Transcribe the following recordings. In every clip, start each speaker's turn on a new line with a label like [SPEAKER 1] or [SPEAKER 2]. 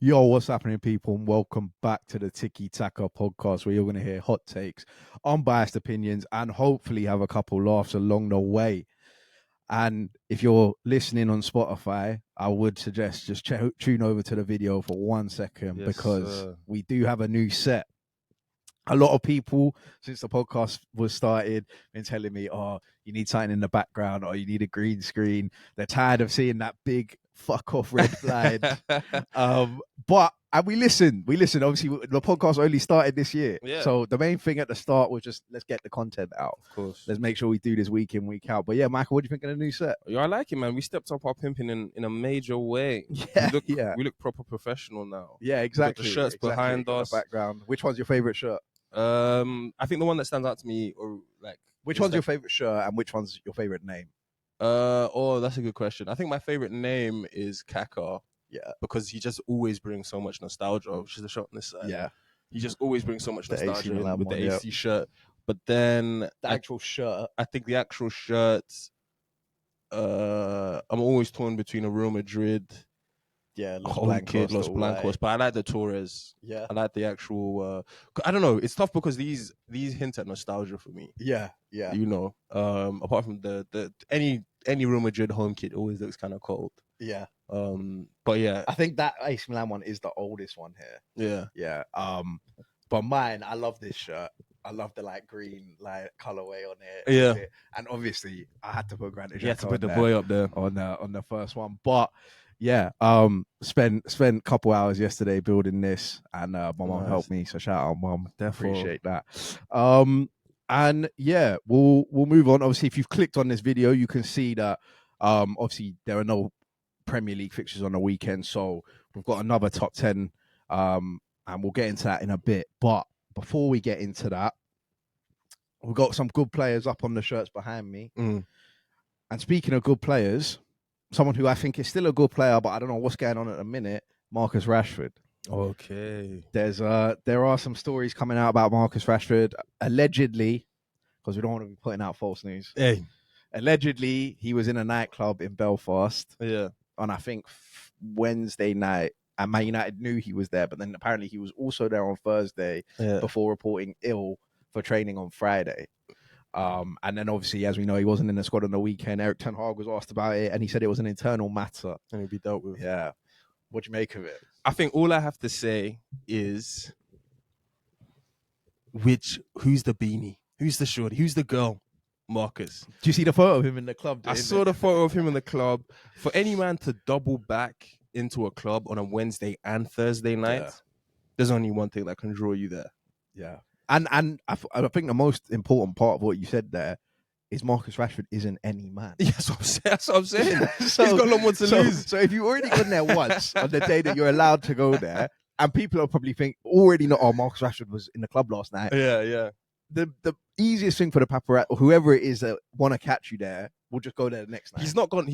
[SPEAKER 1] Yo, what's happening, people? And welcome back to the Tiki Taka podcast, where you're going to hear hot takes, unbiased opinions, and hopefully have a couple laughs along the way. And if you're listening on Spotify, I would suggest just tune over to the video for 1 second because we do have a new set. A lot of people, since the podcast was started, been telling me, "Oh, you need something in the background, or you need a green screen." They're tired of seeing that big fuck off red blind. But we listen. Obviously, the podcast only started this year, so the main thing at the start was just let's get the content out.
[SPEAKER 2] Of course,
[SPEAKER 1] let's make sure we do this week in, week out. But yeah, Michael, what do you think of the new set?
[SPEAKER 2] I like it, man. We stepped up our pimping in a major way. We look proper professional now.
[SPEAKER 1] Yeah, exactly.
[SPEAKER 2] The shirts behind us,
[SPEAKER 1] background. Which one's your favorite shirt?
[SPEAKER 2] I think the one that stands out to me,
[SPEAKER 1] which one's your favorite shirt and which one's your favorite name?
[SPEAKER 2] That's a good question. I think my favorite name is Kaka.
[SPEAKER 1] Yeah,
[SPEAKER 2] because he just always brings so much nostalgia. Which is the shot on this side.
[SPEAKER 1] Yeah,
[SPEAKER 2] he just always brings so much nostalgia with the
[SPEAKER 1] one,
[SPEAKER 2] AC shirt. But then
[SPEAKER 1] the actual shirt,
[SPEAKER 2] I think the actual shirt. I'm always torn between a Real Madrid.
[SPEAKER 1] Yeah,
[SPEAKER 2] Los Blancos, but I like the Torres.
[SPEAKER 1] Yeah,
[SPEAKER 2] I like the actual. I don't know. It's tough because these hint at nostalgia for me.
[SPEAKER 1] Yeah.
[SPEAKER 2] You know, apart from the any Real Madrid home kit always looks kind of cold.
[SPEAKER 1] Yeah.
[SPEAKER 2] But yeah,
[SPEAKER 1] I think that AC Milan one is the oldest one here. Yeah. But mine, I love this shirt. I love the green colorway on it.
[SPEAKER 2] Yeah.
[SPEAKER 1] And obviously, I had to put Granit Xhaka.
[SPEAKER 2] You had to put the boy up there
[SPEAKER 1] on the first one, but. Yeah, spent a couple hours yesterday building this, and my mom helped me. So shout out, mom. Appreciate that. And yeah, we'll move on. Obviously, if you've clicked on this video, you can see that obviously there are no Premier League fixtures on the weekend, so we've got another top 10, and we'll get into that in a bit. But before we get into that, we've got some good players up on the shirts behind me. And speaking of good players, someone who I think is still a good player, but I don't know what's going on at the minute, Marcus Rashford.
[SPEAKER 2] Okay.
[SPEAKER 1] There are some stories coming out about Marcus Rashford, allegedly, because we don't want to be putting out false news.
[SPEAKER 2] Hey.
[SPEAKER 1] Allegedly, he was in a nightclub in Belfast.
[SPEAKER 2] Yeah.
[SPEAKER 1] On, I think, Wednesday night, and Man United knew he was there, but then apparently he was also there on Thursday before reporting ill for training on Friday. And then obviously, as we know, he wasn't in the squad on the weekend. Erik ten Hag was asked about it, and he said it was an internal matter
[SPEAKER 2] and it'd be dealt with.
[SPEAKER 1] Yeah. What do you make of it?
[SPEAKER 2] I think all I have to say is, who's the beanie? Who's the shorty? Who's the girl? Marcus.
[SPEAKER 1] Do you see the photo of him in the club?
[SPEAKER 2] I saw the photo of him in the club. For any man to double back into a club on a Wednesday and Thursday night, there's only one thing that can draw you there.
[SPEAKER 1] Yeah. And I think the most important part of what you said there is Marcus Rashford isn't any man.
[SPEAKER 2] Yeah, that's what I'm saying. So, he's got a lot more to lose.
[SPEAKER 1] So if you've already gone there once on the day that you're allowed to go there, and people will probably think already know, oh, Marcus Rashford was in the club last night.
[SPEAKER 2] Yeah.
[SPEAKER 1] The easiest thing for the paparazzi or whoever it is that want to catch you there will just go there the next night.
[SPEAKER 2] He's not gone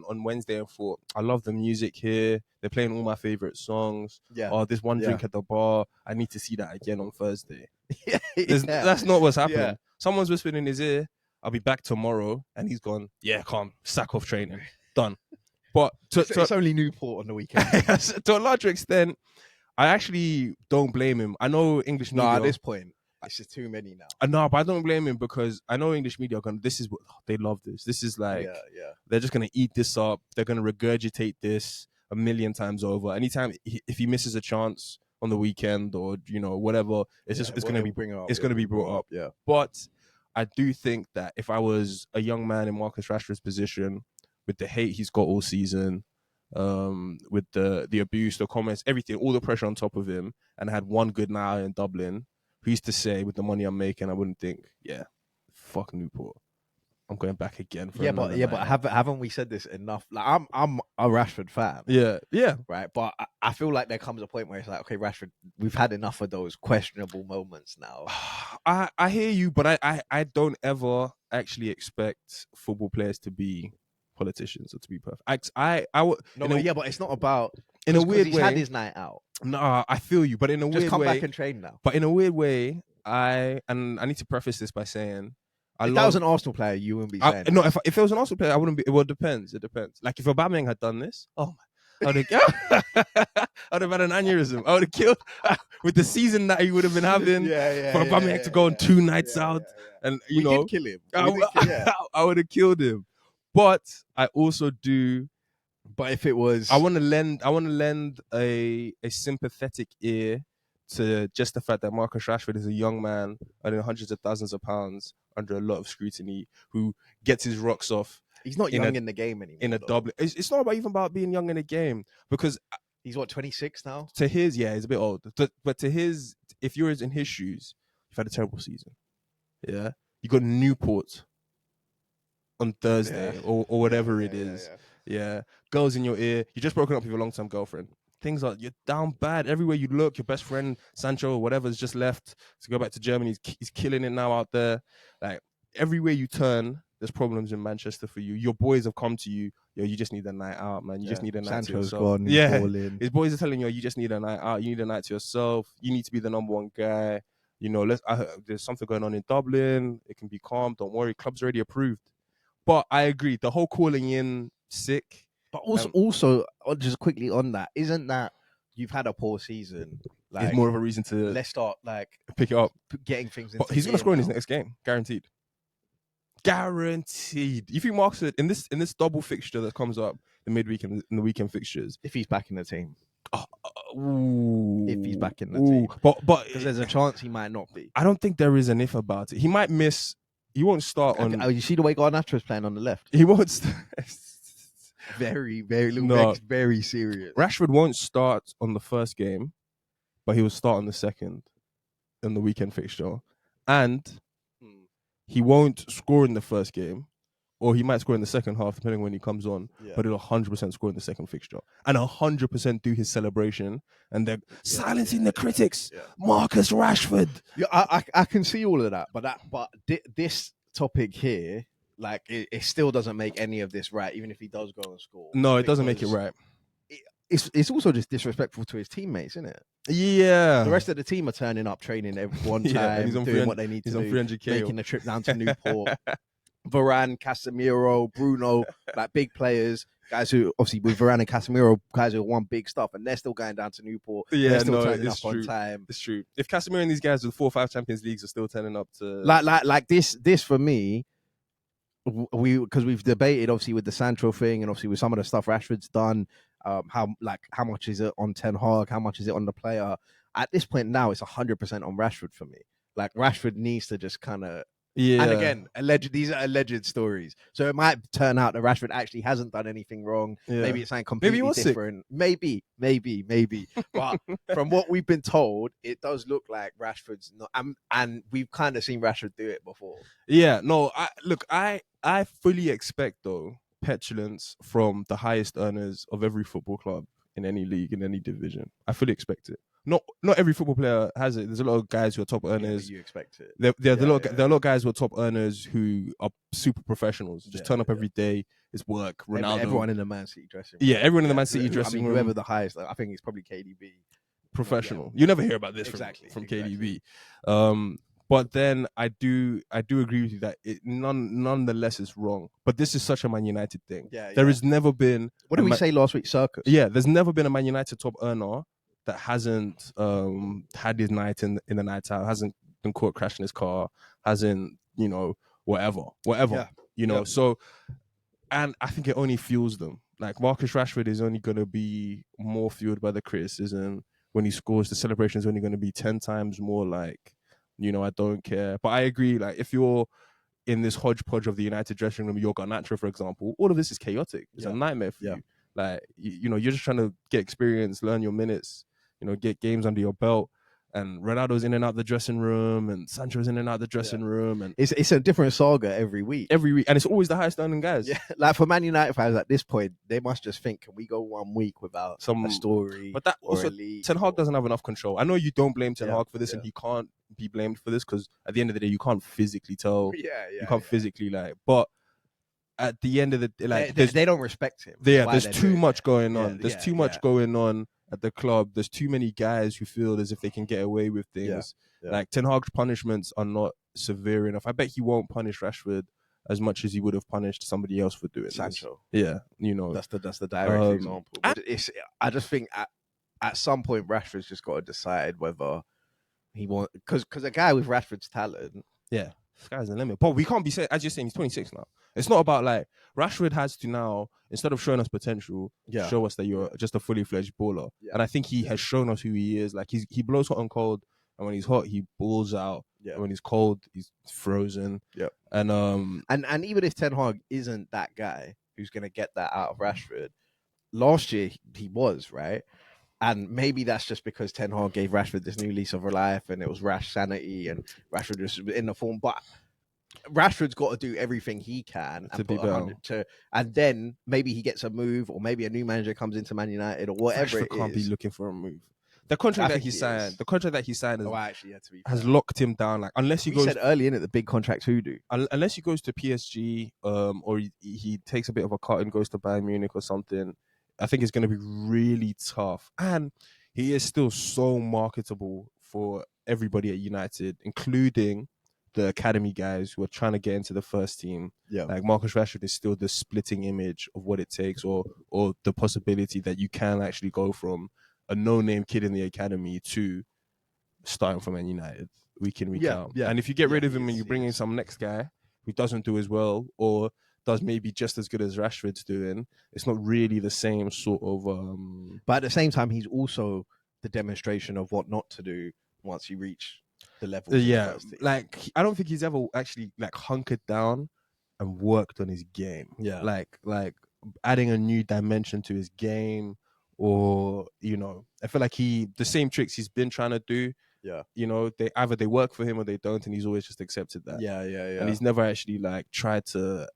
[SPEAKER 2] on Wednesday and thought, I love the music here. They're playing all my favorite songs.
[SPEAKER 1] Yeah.
[SPEAKER 2] Oh, this one drink at the bar. I need to see that again on Thursday.
[SPEAKER 1] Yeah.
[SPEAKER 2] That's not what's happening.
[SPEAKER 1] Yeah.
[SPEAKER 2] Someone's whispering in his ear, I'll be back tomorrow, and he's gone, yeah, calm, sack off training. Done. But
[SPEAKER 1] it's only Newport on the weekend.
[SPEAKER 2] To a larger extent, I actually don't blame him. I know English media.
[SPEAKER 1] No, at this point, it's just too many now.
[SPEAKER 2] No, but I don't blame him because I know English media are going, this is what they love this. This is they're just going to eat this up. They're going to regurgitate this a million times over. Anytime, if he misses a chance on the weekend or, whatever, it's going to be brought up.
[SPEAKER 1] Yeah.
[SPEAKER 2] But I do think that if I was a young man in Marcus Rashford's position, with the hate he's got all season, with the abuse, the comments, everything, all the pressure on top of him, and I had one good night in Dublin, who's to say with the money I'm making, I wouldn't think, fuck Newport, I'm going back again.
[SPEAKER 1] But haven't we said this enough? Like I'm a Rashford fan.
[SPEAKER 2] Yeah,
[SPEAKER 1] right. But I feel like there comes a point where it's like, okay, Rashford, we've had enough of those questionable moments now.
[SPEAKER 2] I hear you, but I don't ever actually expect football players to be politicians or to be perfect.
[SPEAKER 1] But it's not about
[SPEAKER 2] in a weird way.
[SPEAKER 1] He's had his night out.
[SPEAKER 2] No, I feel you, but in a weird way,
[SPEAKER 1] just come back and train now.
[SPEAKER 2] But in a weird way, I need to preface this by saying,
[SPEAKER 1] if that was an Arsenal player, you wouldn't be saying.
[SPEAKER 2] No, if it was an Arsenal player, I wouldn't be. Well, it depends. Like if Aubameyang had done this, oh my, I would have had an aneurysm. I would have killed with the season that he would have been having. For Aubameyang to go on 2 nights out, and
[SPEAKER 1] we did kill him.
[SPEAKER 2] I would have killed him. But I also do.
[SPEAKER 1] But if it was,
[SPEAKER 2] I want to lend a sympathetic ear to just the fact that Marcus Rashford is a young man earning hundreds of thousands of pounds under a lot of scrutiny, who gets his rocks off.
[SPEAKER 1] He's not young in the game anymore.
[SPEAKER 2] In a Dublin, it's not even about being young in the game, because
[SPEAKER 1] he's what, 26 now.
[SPEAKER 2] To his, he's a bit old. But to his, if you're in his shoes, you've had a terrible season. Yeah, you got Newport on Thursday or whatever it is. Yeah, girls in your ear. You just broken up with your long-term girlfriend. Things are, you're down bad everywhere you look. Your best friend Sancho or whatever has just left to go back to Germany. He's killing it now out there. Like, everywhere you turn, there's problems in Manchester for you. Your boys have come to you. Yo, you just need a night out, man. You just need a night
[SPEAKER 1] Sancho's
[SPEAKER 2] to yourself.
[SPEAKER 1] Gone.
[SPEAKER 2] His boys are telling you, you just need a night out. You need a night to yourself. You need to be the number one guy. You know, there's something going on in Dublin. It can be calm. Don't worry. Club's already approved. But I agree. The whole calling in sick.
[SPEAKER 1] But also, just quickly on that, isn't that you've had a poor season?
[SPEAKER 2] Like, it's more of a reason to
[SPEAKER 1] let's start
[SPEAKER 2] pick it up,
[SPEAKER 1] getting things.
[SPEAKER 2] But he's going to score in his next game, guaranteed. Guaranteed. You think Mark's in this double fixture that comes up the midweek and the weekend fixtures?
[SPEAKER 1] If he's back in the team, if he's back in the
[SPEAKER 2] team, but
[SPEAKER 1] because there's a chance he might not be.
[SPEAKER 2] I don't think there is an if about it. He might miss. He won't start on.
[SPEAKER 1] You see the way Garnacho's playing on the left.
[SPEAKER 2] He won't.
[SPEAKER 1] Very serious.
[SPEAKER 2] Rashford won't start on the first game, but he will start on the second, in the weekend fixture, and he won't score in the first game, or he might score in the second half, depending when he comes on. But he'll 100% score in the second fixture, and 100% do his celebration, and they're silencing the critics. Marcus Rashford.
[SPEAKER 1] Yeah, I can see all of that, but this topic here. Like, it still doesn't make any of this right, even if he does go and score.
[SPEAKER 2] No, it doesn't make it right.
[SPEAKER 1] It's also just disrespectful to his teammates, isn't it?
[SPEAKER 2] Yeah.
[SPEAKER 1] The rest of the team are turning up, training every one time, doing what they need to do,
[SPEAKER 2] 300K.
[SPEAKER 1] making the trip down to Newport. Varane, Casemiro, Bruno, like big players, guys who, obviously with Varane and Casemiro, guys who won big stuff, and they're still going down to Newport. They're still turning up on time.
[SPEAKER 2] It's true. If Casemiro and these guys with 4 or 5 Champions Leagues are still turning up to...
[SPEAKER 1] Like this for me... because we've debated obviously with the Sancho thing and obviously with some of the stuff Rashford's done, how much is it on Ten Hag, how much is it on the player? At this point now, it's 100% on Rashford for me. Like, Rashford needs to just kind of And again, these are alleged stories, so it might turn out that Rashford actually hasn't done anything wrong. Maybe it's something completely different. Maybe. But from what we've been told, it does look like Rashford's not. And we've kind of seen Rashford do it before.
[SPEAKER 2] Yeah, no. I fully expect though petulance from the highest earners of every football club in any league, in any division. I fully expect it. Not every football player has it. There's a lot of guys who are top earners.
[SPEAKER 1] You expect it.
[SPEAKER 2] There are a lot of guys who are top earners who are super professionals. Just turn up every day. It's work. Ronaldo.
[SPEAKER 1] Everyone in the Man City dressing room.
[SPEAKER 2] Yeah, everyone in the Man City dressing room.
[SPEAKER 1] Whoever the highest, I think it's probably KDB.
[SPEAKER 2] Professional. You never hear about this from KDB. But then I do agree with you that it nonetheless is wrong. But this is such a Man United thing. There has never been.
[SPEAKER 1] What did we say last week? Circus.
[SPEAKER 2] Yeah, there's never been a Man United top earner that hasn't had his night in the night out, hasn't been caught crashing his car, hasn't, whatever.
[SPEAKER 1] Yeah.
[SPEAKER 2] So, and I think it only fuels them. Like, Marcus Rashford is only going to be more fueled by the criticism. When he scores, the celebration is only going to be 10 times more like, I don't care. But I agree, like, if you're in this hodgepodge of the United dressing room, you're Garnacho, for example, all of this is chaotic. It's a nightmare for you. Like, you're just trying to get experience, learn your minutes, get games under your belt. And Ronaldo's in and out the dressing room, and Sancho's in and out the dressing room, and
[SPEAKER 1] it's a different saga every week,
[SPEAKER 2] and it's always the highest earning guys.
[SPEAKER 1] Yeah, like for Man United fans at this point, they must just think, can we go 1 week without a story?
[SPEAKER 2] But that also, Ten Hag doesn't have enough control. I know you don't blame Ten Hag for this, and he can't be blamed for this because at the end of the day, you can't physically tell. You can't physically but at the end of the day,
[SPEAKER 1] they don't respect him.
[SPEAKER 2] There's too much going on. There's too much going on at the club. There's too many guys who feel as if they can get away with things. Like, Ten Hag's punishments are not severe enough. I bet he won't punish Rashford as much as he would have punished somebody else for doing
[SPEAKER 1] Sancho.
[SPEAKER 2] this. Yeah, you know,
[SPEAKER 1] That's the direct example. But I just think at some point Rashford's just got to decide whether he wants, because a guy with Rashford's talent,
[SPEAKER 2] yeah, sky's the limit. But we can't be saying, as you're saying, he's 26 now. It's not about like Rashford has to now, instead of showing us potential, show us that you're just a fully fledged baller. Yeah. And I think he has shown us who he is. Like he blows hot and cold, and when he's hot, he balls out. Yeah. And when he's cold, he's frozen.
[SPEAKER 1] Yeah.
[SPEAKER 2] And
[SPEAKER 1] even if Ten Hag isn't that guy who's gonna get that out of Rashford, last year he was, right? And maybe that's just because Ten Hag gave Rashford this new lease of life, and it was Rash sanity, and Rashford was in the form. But Rashford's got to do everything he can
[SPEAKER 2] to be better.
[SPEAKER 1] And then maybe he gets a move, or maybe a new manager comes into Man United, or whatever. Rashford
[SPEAKER 2] can't be looking for a move. The contract that he signed, has locked him down. Like unless he goes,
[SPEAKER 1] said early in it, the big contracts who do,
[SPEAKER 2] unless he goes to PSG, or he takes a bit of a cut and goes to Bayern Munich or something. I think it's going to be really tough. And he is still so marketable for everybody at United, including the academy guys who are trying to get into the first team.
[SPEAKER 1] Yeah.
[SPEAKER 2] Like Marcus Rashford is still the splitting image of what it takes, or the possibility that you can actually go from a no-name kid in the academy to starting from Man United week in, week out. Yeah. And if you get rid of him and you bring in some next guy who doesn't do as well, or does maybe just as good as Rashford's doing, it's not really the same sort of
[SPEAKER 1] but at the same time, he's also the demonstration of what not to do once you reach the level.
[SPEAKER 2] Like I don't think he's ever actually like hunkered down and worked on his game.
[SPEAKER 1] Yeah.
[SPEAKER 2] Like adding a new dimension to his game, or I feel like the same tricks he's been trying to do.
[SPEAKER 1] Yeah,
[SPEAKER 2] they work for him or they don't, and he's always just accepted that.
[SPEAKER 1] Yeah.
[SPEAKER 2] And he's never actually like tried to,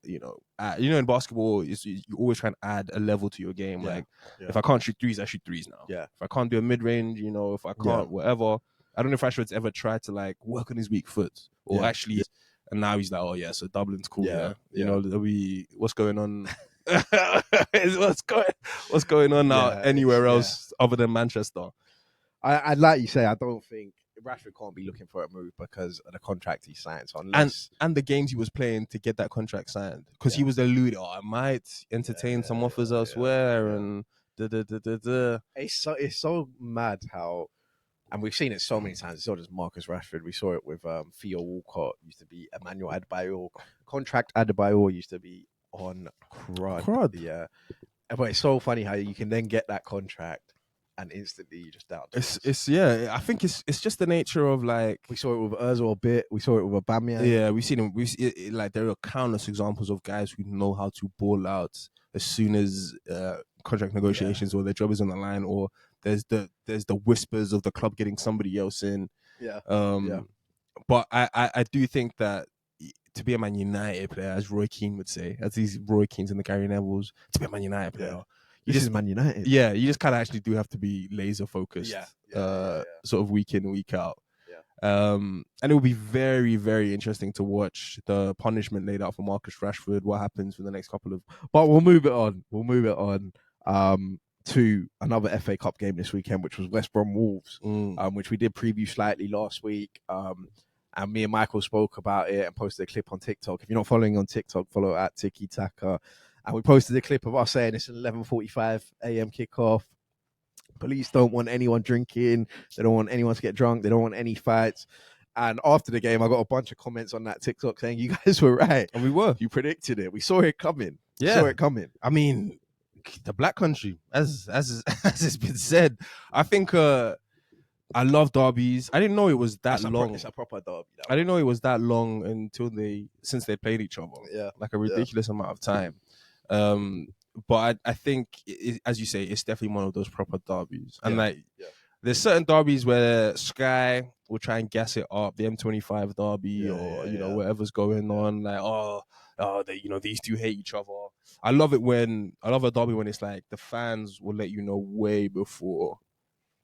[SPEAKER 2] add, in basketball, you always try and add a level to your game.
[SPEAKER 1] Yeah.
[SPEAKER 2] Like if I can't shoot threes, I shoot threes now.
[SPEAKER 1] Yeah.
[SPEAKER 2] If I can't do a mid range, if I can't, whatever. I don't know if Rashford's ever tried to like work on his weak foot or actually, and now he's like, oh yeah, so Dublin's cool. Yeah. What's going on? what's going on now anywhere else other than Manchester?
[SPEAKER 1] I like you say, I don't think Rashford can't be looking for a move because of the contract he signed. So
[SPEAKER 2] and the games he was playing to get that contract signed, because he was alluding, I might entertain some offers elsewhere, and
[SPEAKER 1] It's so mad how, and we've seen it so many times. It's not just Marcus Rashford. We saw it with Theo Walcott. Used to be Emmanuel Adebayor. Contract Adebayor used to be on crud. Yeah, but it's so funny how you can then get that contract and instantly you just doubt.
[SPEAKER 2] I think it's just the nature of like,
[SPEAKER 1] we saw it with Ozil a bit. We saw it with Aubameyang.
[SPEAKER 2] Yeah, we've seen him. Like there are countless examples of guys who know how to ball out as soon as contract negotiations or their job is on the line, or there's the whispers of the club getting somebody else in.
[SPEAKER 1] Yeah.
[SPEAKER 2] But I do think that to be a Man United player, as Roy Keane would say, as these Roy Keanes and the Gary Nevilles, to be a Man United player.
[SPEAKER 1] This is Man United.
[SPEAKER 2] Yeah, you just kind of actually do have to be laser focused, sort of week in, week out. Yeah. And it will be very, very interesting to watch the punishment laid out for Marcus Rashford. What happens for the next couple of?
[SPEAKER 1] But we'll move it on. To another FA Cup game this weekend, which was West Brom Wolves, which we did preview slightly last week. And me and Michael spoke about it and posted a clip on TikTok. If you're not following on TikTok, follow at Tiki Taka. And we posted a clip of us saying it's an 11:45 a.m. kickoff. Police don't want anyone drinking. They don't want anyone to get drunk. They don't want any fights. And after the game, I got a bunch of comments on that TikTok saying, you guys were right.
[SPEAKER 2] And we were.
[SPEAKER 1] You predicted it. We saw it coming.
[SPEAKER 2] Yeah.
[SPEAKER 1] Saw it coming.
[SPEAKER 2] I mean, the Black Country, as it's been said. I think I love derbies. I didn't know it was that long.
[SPEAKER 1] It's a proper derby.
[SPEAKER 2] I didn't know it was that long since they played each other.
[SPEAKER 1] Yeah.
[SPEAKER 2] Like a ridiculous amount of time. But I think, as you say, it's definitely one of those proper derbies. And there's certain derbies where Sky will try and gas it up, the M25 derby whatever's going on. Like, these two hate each other. I love a derby when it's like the fans will let you know way before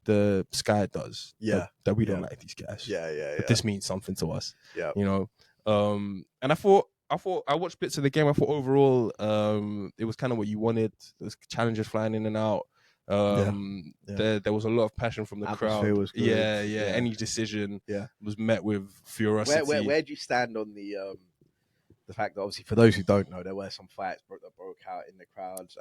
[SPEAKER 2] the Sky does.
[SPEAKER 1] Yeah.
[SPEAKER 2] That we don't like these guys.
[SPEAKER 1] But
[SPEAKER 2] this means something to us.
[SPEAKER 1] Yeah.
[SPEAKER 2] And I watched bits of the game. I thought overall, it was kind of what you wanted. There's challengers flying in and out. There was a lot of passion from the crowd.
[SPEAKER 1] Was good.
[SPEAKER 2] Yeah. Any decision was met with ferocity.
[SPEAKER 1] Where do you stand on the the fact that obviously for those who don't know, there were some fights that broke out in the crowds.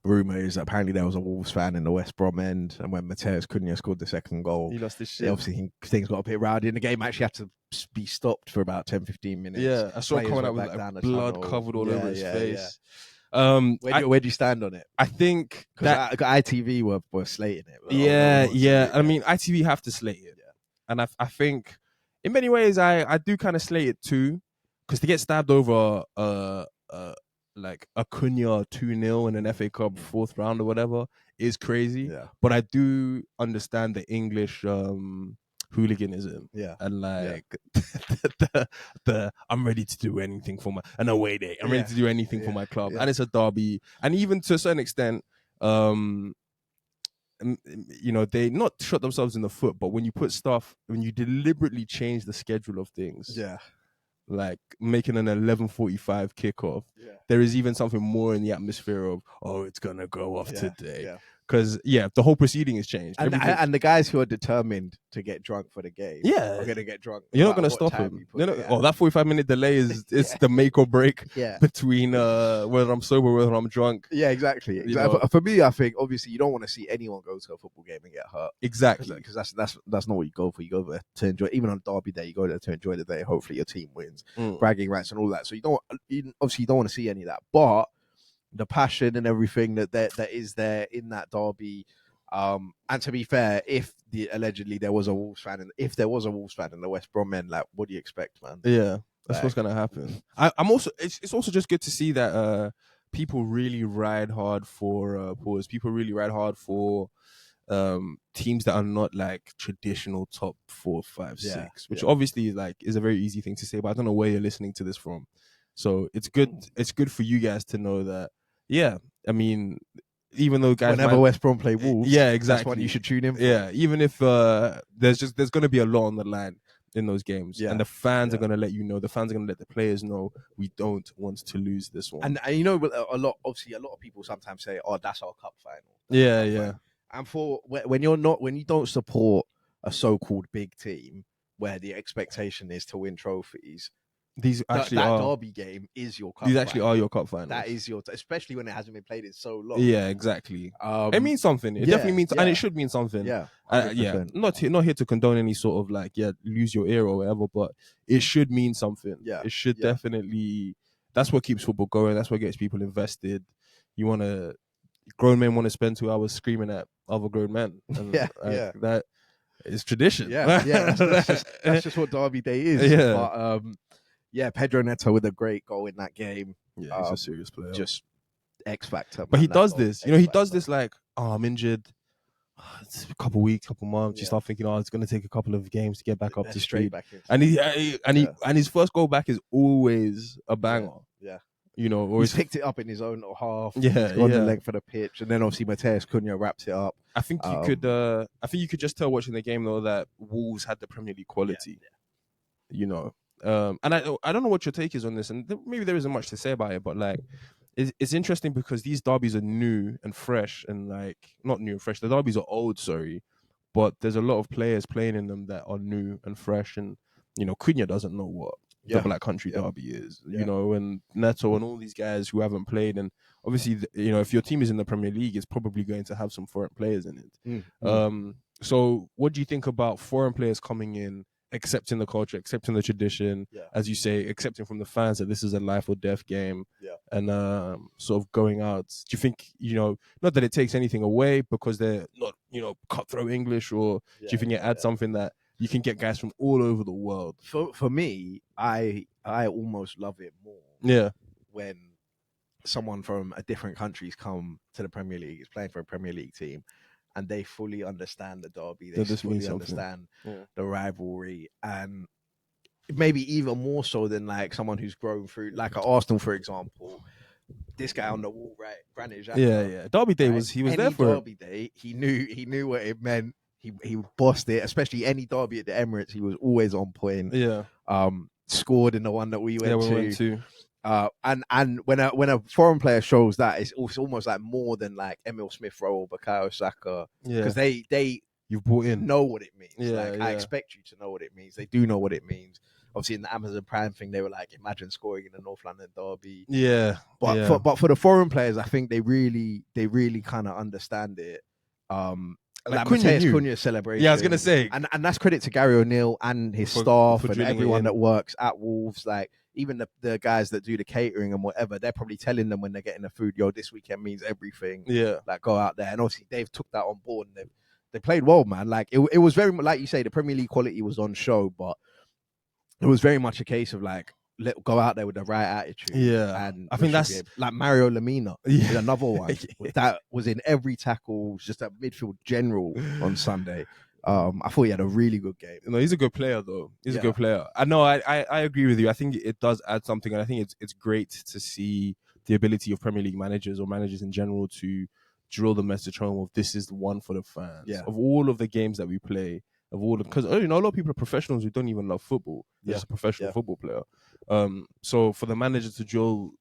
[SPEAKER 1] Rumours that apparently there was a Wolves fan in the West Brom end, and when Mateus Cunha scored the second goal,
[SPEAKER 2] He lost his shit.
[SPEAKER 1] obviously things got a bit rowdy, and the game actually had to be stopped for about 10-15 minutes.
[SPEAKER 2] Yeah, I saw him
[SPEAKER 1] Players
[SPEAKER 2] coming out
[SPEAKER 1] went
[SPEAKER 2] with
[SPEAKER 1] back down the
[SPEAKER 2] blood
[SPEAKER 1] tunnel.
[SPEAKER 2] covered all over his face.
[SPEAKER 1] Where do you stand on it?
[SPEAKER 2] I think
[SPEAKER 1] because ITV were slating it.
[SPEAKER 2] I mean, ITV have to slate it, and I think in many ways I do kind of slate it too, because to get stabbed over like a Cunha 2-0 in an FA Cup fourth round or whatever is crazy.
[SPEAKER 1] Yeah.
[SPEAKER 2] But I do understand the English hooliganism.
[SPEAKER 1] Yeah.
[SPEAKER 2] And like the I'm ready to do anything for an away day. I'm ready to do anything for my club. And it's a derby. And even to a certain extent, you know, they not shot themselves in the foot, but when you deliberately change the schedule of things.
[SPEAKER 1] Yeah.
[SPEAKER 2] Like making an 11:45 kickoff, there is even something more in the atmosphere of, oh, it's gonna go off today, because the whole proceeding has changed,
[SPEAKER 1] and the guys who are determined to get drunk for the game, are gonna get drunk.
[SPEAKER 2] You're not gonna stop them. That 45-minute delay is the make or break between whether I'm sober, whether I'm drunk.
[SPEAKER 1] Yeah, exactly. For me, I think obviously you don't want to see anyone go to a football game and get hurt.
[SPEAKER 2] Exactly,
[SPEAKER 1] because that's not what you go for. You go there to enjoy. Even on Derby Day, you go there to enjoy the day. Hopefully, your team wins, bragging rights and all that. So you don't want to see any of that. But the passion and everything that is there in that derby. And to be fair, if allegedly there was a Wolves fan, and if there was a Wolves fan in the West Brom end, like, what do you expect, man?
[SPEAKER 2] Yeah, that's what's gonna happen. I'm also. It's also just good to see that people really ride hard for People really ride hard for teams that are not like traditional top 4, 5, 6, which obviously like is a very easy thing to say, but I don't know where you're listening to this from. So it's good. It's good for you guys to know that. Yeah, I mean, even though guys,
[SPEAKER 1] whenever West Brom play Wolves,
[SPEAKER 2] exactly,
[SPEAKER 1] that's what you should tune in for.
[SPEAKER 2] Yeah, even if there's going to be a lot on the line in those games, and the fans are going to let you know. The fans are going to let the players know we don't want to lose this one.
[SPEAKER 1] And you know, a lot of people sometimes say, "Oh, that's our cup final."
[SPEAKER 2] Yeah.
[SPEAKER 1] And for when you don't support a so-called big team where the expectation is to win trophies.
[SPEAKER 2] These actually
[SPEAKER 1] that derby game is your cup.
[SPEAKER 2] These actually are your cup finals.
[SPEAKER 1] That is especially when it hasn't been played in so long.
[SPEAKER 2] Yeah, exactly. It means something. It definitely means, and it should mean something.
[SPEAKER 1] Yeah,
[SPEAKER 2] not here to condone any sort of like lose your ear or whatever, but it should mean something. Yeah, it should definitely. That's what keeps football going. That's what gets people invested. Grown men want to spend 2 hours screaming at other grown men. And that is tradition.
[SPEAKER 1] Yeah. That's just what Derby Day is.
[SPEAKER 2] Yeah.
[SPEAKER 1] But, Pedro Neto with a great goal in that game.
[SPEAKER 2] Yeah, he's a serious player.
[SPEAKER 1] Just X factor.
[SPEAKER 2] But he does this. He does this like, oh, I'm injured. It's a couple weeks, couple months. You start thinking, oh, it's going to take a couple of games to get back up to speed. And his first goal back is always a banger.
[SPEAKER 1] Yeah.
[SPEAKER 2] Or
[SPEAKER 1] he's picked it up in his own half.
[SPEAKER 2] Yeah,
[SPEAKER 1] he's gone the length of the pitch, and then obviously Mateus Cunha wrapped it up.
[SPEAKER 2] I think you could. I think you could just tell watching the game though that Wolves had the Premier League quality. And I don't know what your take is on this, and maybe there isn't much to say about it, but like, it's interesting because these derbies are new and fresh, and like not new and fresh. The derbies are old, sorry, but there's a lot of players playing in them that are new and fresh, and Cunha doesn't know what the Black Country derby is, and Neto and all these guys who haven't played, and obviously, if your team is in the Premier League, it's probably going to have some foreign players in it. So what do you think about foreign players coming in, accepting the culture, accepting the tradition, as you say, accepting from the fans that this is a life or death game, and sort of going out? Do you think, not that it takes anything away because they're not, cutthroat English, or do you think it adds something that you can get guys from all over the world?
[SPEAKER 1] For me, I almost love it more.
[SPEAKER 2] Yeah.
[SPEAKER 1] When someone from a different country's come to the Premier League, is playing for a Premier League team, and they fully understand the derby. They fully understand the rivalry, and maybe even more so than like someone who's grown through, like at Arsenal, for example. This guy on the wall, right? Granit Xhaka.
[SPEAKER 2] Yeah. Derby Day was there for
[SPEAKER 1] Derby Day. He knew what it meant. He bossed it, especially any derby at the Emirates. He was always on point.
[SPEAKER 2] Yeah.
[SPEAKER 1] Scored in the one that we went to. And when a foreign player shows that, it's almost like more than like Emil Smith Rowe, Bukayo Saka, because they
[SPEAKER 2] you've brought in
[SPEAKER 1] know what it means.
[SPEAKER 2] I
[SPEAKER 1] expect you to know what it means. They do know what it means. obviously in the Amazon Prime thing, they were like, imagine scoring in the North London derby.
[SPEAKER 2] Yeah,
[SPEAKER 1] But for the foreign players, I think they really kind of understand it. Like Mateus Cunha's celebration.
[SPEAKER 2] Yeah, I was gonna say,
[SPEAKER 1] and that's credit to Gary O'Neill and his staff and everyone that works at Wolves. Like even the guys that do the catering and whatever, they're probably telling them when they're getting the food, yo, this weekend means everything.
[SPEAKER 2] Yeah,
[SPEAKER 1] like go out there, and obviously they've took that on board and they played well, man. Like it was very like you say, the Premier League quality was on show, but it was very much a case of like, go out there with the right attitude.
[SPEAKER 2] Yeah,
[SPEAKER 1] and
[SPEAKER 2] I think that's
[SPEAKER 1] like Mario Lamina.
[SPEAKER 2] Yeah,
[SPEAKER 1] another one that was in every tackle, just a midfield general on Sunday. I thought he had a really good game.
[SPEAKER 2] No, he's a good player though. He's a good player. I know. I agree with you. I think it does add something, and I think it's great to see the ability of Premier League managers or managers in general to drill the message home of this is the one for the fans.
[SPEAKER 1] Yeah.
[SPEAKER 2] Of all of the games that we play, because a lot of people are professionals who don't even love football. They're just a professional football player. So for the manager to drill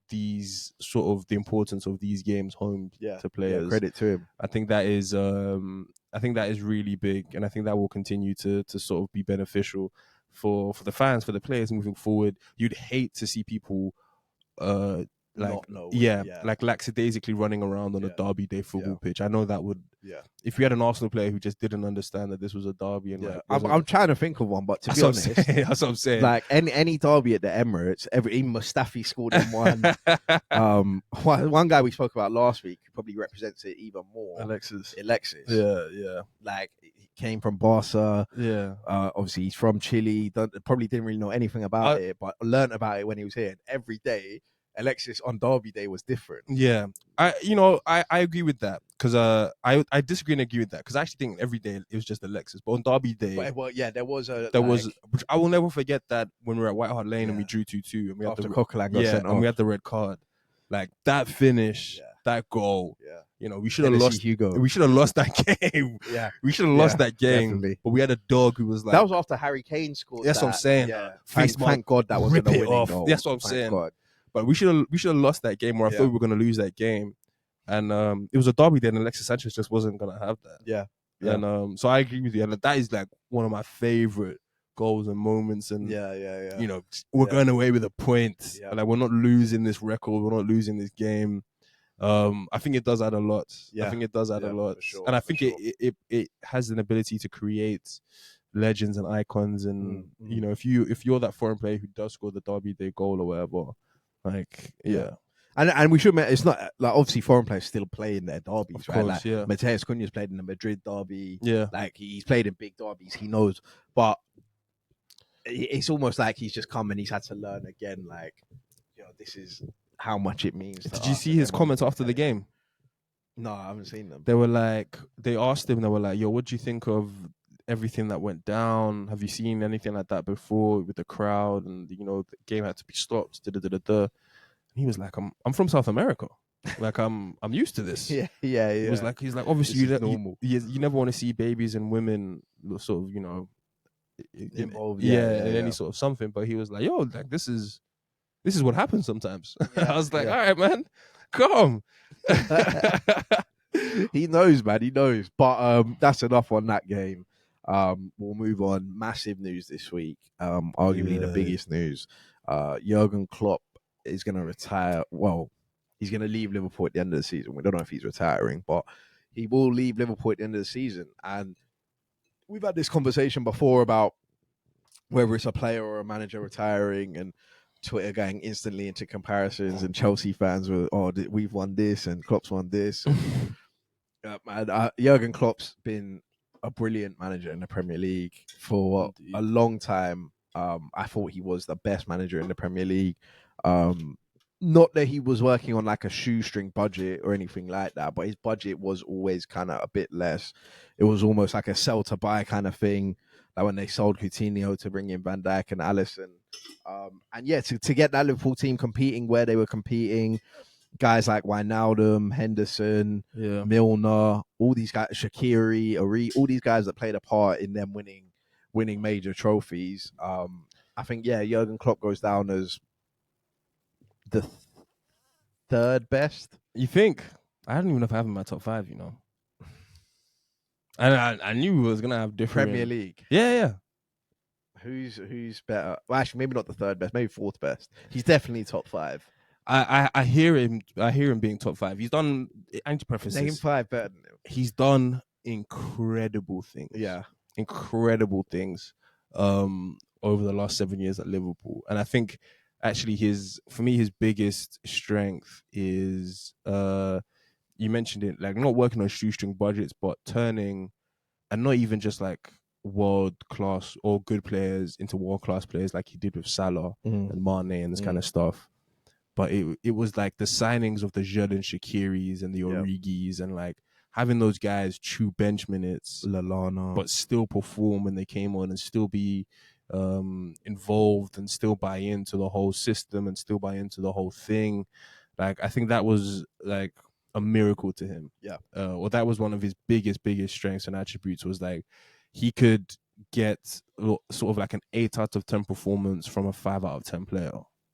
[SPEAKER 2] these sort of the importance of these games home to players,
[SPEAKER 1] credit to him.
[SPEAKER 2] I think that is really big, and I think that will continue to sort of be beneficial for the fans, for the players moving forward. You'd hate to see people like lackadaisically running around on a derby day football pitch. I know that would. Yeah. If we had an Arsenal player who just didn't understand that this was a derby, and
[SPEAKER 1] I'm trying to think of one, but to be honest,
[SPEAKER 2] that's what I'm saying.
[SPEAKER 1] Like any derby at the Emirates, even Mustafi scored in one. One guy we spoke about last week who probably represents it even more.
[SPEAKER 2] Alexis.
[SPEAKER 1] Yeah. Like he came from Barca.
[SPEAKER 2] Yeah.
[SPEAKER 1] Obviously he's from Chile. Probably didn't really know anything about it, but learned about it when he was here. And every day, Alexis on derby day was different.
[SPEAKER 2] Yeah, I agree with that, because I disagree and agree with that, because I actually think every day it was just Alexis, but on derby day,
[SPEAKER 1] there was
[SPEAKER 2] which I will never forget, that when we were at White Hart Lane and we drew 2-2 and we had
[SPEAKER 1] Coquelin got sent off.
[SPEAKER 2] We had the red card, like that finish, that goal. We should have lost.
[SPEAKER 1] Hugo.
[SPEAKER 2] We should have lost that game. We should have lost that game.
[SPEAKER 1] Definitely.
[SPEAKER 2] But we had a dog who was like,
[SPEAKER 1] that was after Harry Kane scored.
[SPEAKER 2] That's what I'm saying.
[SPEAKER 1] Yeah. Thank God that wasn't a winning goal.
[SPEAKER 2] That's what I'm saying. God. But we should have lost that game, or I thought we were going to lose that game. And it was a derby then, and Alexis Sanchez just wasn't going to have that.
[SPEAKER 1] Yeah.
[SPEAKER 2] And so I agree with you. And that is like one of my favorite goals and moments. And, we're going away with a point. Yeah. Like, we're not losing this record. We're not losing this game. I think it does add a lot. Yeah. I think it does add a lot. Sure, and I think it has an ability to create legends and icons. And, if you're that foreign player who does score the derby day goal or whatever, like,
[SPEAKER 1] and we should admit, it's not like, obviously foreign players still play in their derbies,
[SPEAKER 2] right?
[SPEAKER 1] Like Mateus Cunha's played in the Madrid derby.
[SPEAKER 2] Yeah,
[SPEAKER 1] like he's played in big derbies. He knows, but it's almost like he's just come and he's had to learn again. Like, this is how much it means.
[SPEAKER 2] Did you see his comments after the game?
[SPEAKER 1] No, I haven't seen them.
[SPEAKER 2] They asked him. They were like, "Yo, what do you think of everything that went down? Have you seen anything like that before with the crowd? And the game had to be stopped." He was like, "I'm from South America. Like, I'm used to this."
[SPEAKER 1] Yeah.
[SPEAKER 2] He's like, obviously you never want to see babies and women sort of
[SPEAKER 1] involved.
[SPEAKER 2] In any sort of something. But he was like, "Yo, like this is what happens sometimes." I was like, "All right, man, come."
[SPEAKER 1] He knows, man. He knows. But that's enough on that game. We'll move on. Massive news this week. Arguably the biggest news. Jurgen Klopp is going to retire. Well, he's going to leave Liverpool at the end of the season. We don't know if he's retiring, but he will leave Liverpool at the end of the season. And we've had this conversation before about whether it's a player or a manager retiring, and Twitter going instantly into comparisons, and Chelsea fans were, we've won this and Klopp's won this. Jurgen Klopp's been a brilliant manager in the Premier League for a long time. I thought he was the best manager in the Premier League. Not that he was working on like a shoestring budget or anything like that, but his budget was always kind of a bit less. It was almost like a sell to buy kind of thing, like when they sold Coutinho to bring in Van Dijk and Alisson. To get that Liverpool team competing where they were competing, guys like Wijnaldum, Henderson, Milner, all these guys, Shaqiri, Ori, all these guys that played a part in them winning major trophies. I think Jurgen Klopp goes down as the third best.
[SPEAKER 2] You think? I don't even know if I have him in my top 5. And I knew we was gonna have different
[SPEAKER 1] Premier League.
[SPEAKER 2] Yeah.
[SPEAKER 1] Who's better? Well, actually, maybe not the third best, maybe fourth best. He's definitely top five.
[SPEAKER 2] I hear him. I hear him being top five. He's done anti-prefaces.
[SPEAKER 1] Name five better than him.
[SPEAKER 2] He's done incredible things.
[SPEAKER 1] Yeah,
[SPEAKER 2] incredible things. Over the last 7 years at Liverpool, and I think actually his biggest strength is you mentioned it, like not working on shoestring budgets, but turning, and not even just like world class or good players into world class players like he did with Salah and Mane and this kind of stuff. But it was like the signings of the Xherdan Shaqiris and the Origis and like having those guys chew bench minutes,
[SPEAKER 1] Lallana,
[SPEAKER 2] but still perform when they came on and still be involved and still buy into the whole system and still buy into the whole thing. Like I think that was like a miracle to him.
[SPEAKER 1] Yeah.
[SPEAKER 2] Or that was one of his biggest strengths and attributes, was like he could get sort of like an 8 out of 10 performance from a 5 out of 10 player.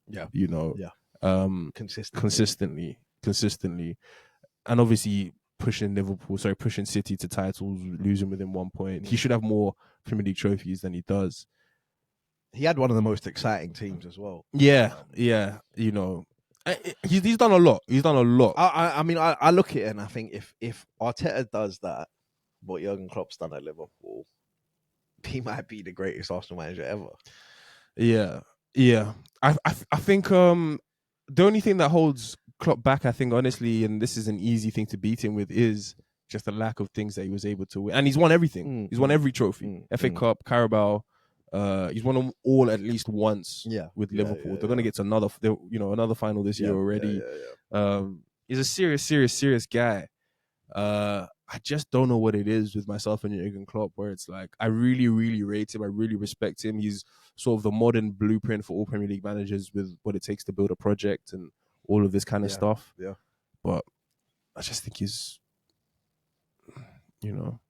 [SPEAKER 1] Yeah.
[SPEAKER 2] You know.
[SPEAKER 1] Yeah.
[SPEAKER 2] Consistently. And obviously pushing City to titles, losing within 1 point. He should have more Premier League trophies than he does.
[SPEAKER 1] He had one of the most exciting teams as well.
[SPEAKER 2] Yeah. You know, he's done a lot.
[SPEAKER 1] I mean, I look at it and I think if Arteta does that, what Jurgen Klopp's done at Liverpool, he might be the greatest Arsenal manager ever.
[SPEAKER 2] Yeah. I think the only thing that holds Klopp back, I think, honestly, and this is an easy thing to beat him with, is just the lack of things that he was able to win. And he's won everything. He's won every trophy. FA Cup, Carabao. He's won them all at least once with Liverpool. They're going to get to another final this year already. He's a serious guy. I just don't know what it is with myself and Jurgen Klopp, where it's like I really rate him. I really respect him. He's sort of the modern blueprint for all Premier League managers with what it takes to build a project and all of this kind of stuff.
[SPEAKER 1] Yeah.
[SPEAKER 2] But I just think he's not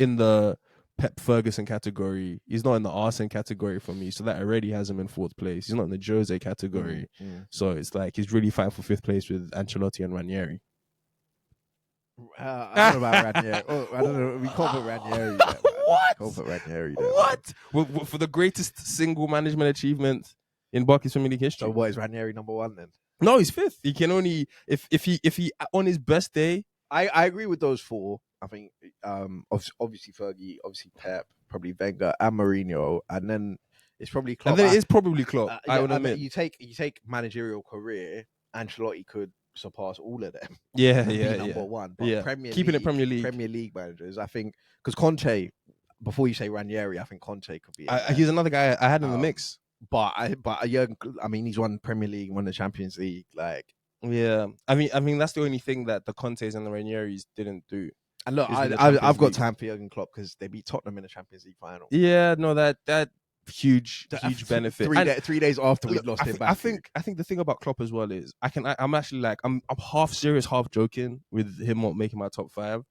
[SPEAKER 2] in the Pep Ferguson category. He's not in the Arsene category for me. So that already has him in 4th place. He's not in the Jose category. So it's like he's really fighting for 5th place with Ancelotti and Ranieri.
[SPEAKER 1] I don't know about Ranieri. I don't know. We can't put Ranieri there.
[SPEAKER 2] What?
[SPEAKER 1] Can't put Ranieri there.
[SPEAKER 2] What? For the greatest single management achievement in Barca's Premier League history.
[SPEAKER 1] So what, is Ranieri number 1 then?
[SPEAKER 2] No, he's 5th. He can only if he on his best day.
[SPEAKER 1] I agree with those 4. I think obviously Fergie, obviously Pep, probably Wenger and Mourinho, and then it's probably Klopp.
[SPEAKER 2] And then it is probably Klopp. I would admit.
[SPEAKER 1] You take managerial career, Ancelotti could surpass all of them.
[SPEAKER 2] Yeah.
[SPEAKER 1] Number 1. But Premier League managers, I think, because Conte. Before you say Ranieri, I think Conte could be.
[SPEAKER 2] He's another guy I had in the mix.
[SPEAKER 1] But Jurgen, I mean, he's won Premier League, won the Champions League, like.
[SPEAKER 2] Yeah, I mean that's the only thing that the Contes and the Ranieris didn't do.
[SPEAKER 1] And look, I've got time for Jurgen Klopp because they beat Tottenham in the Champions League final.
[SPEAKER 2] Yeah, no, that huge benefit.
[SPEAKER 1] 3 days after we lost him back.
[SPEAKER 2] I think the thing about Klopp as well is I'm actually like I'm half serious, half joking with him not making my top 5,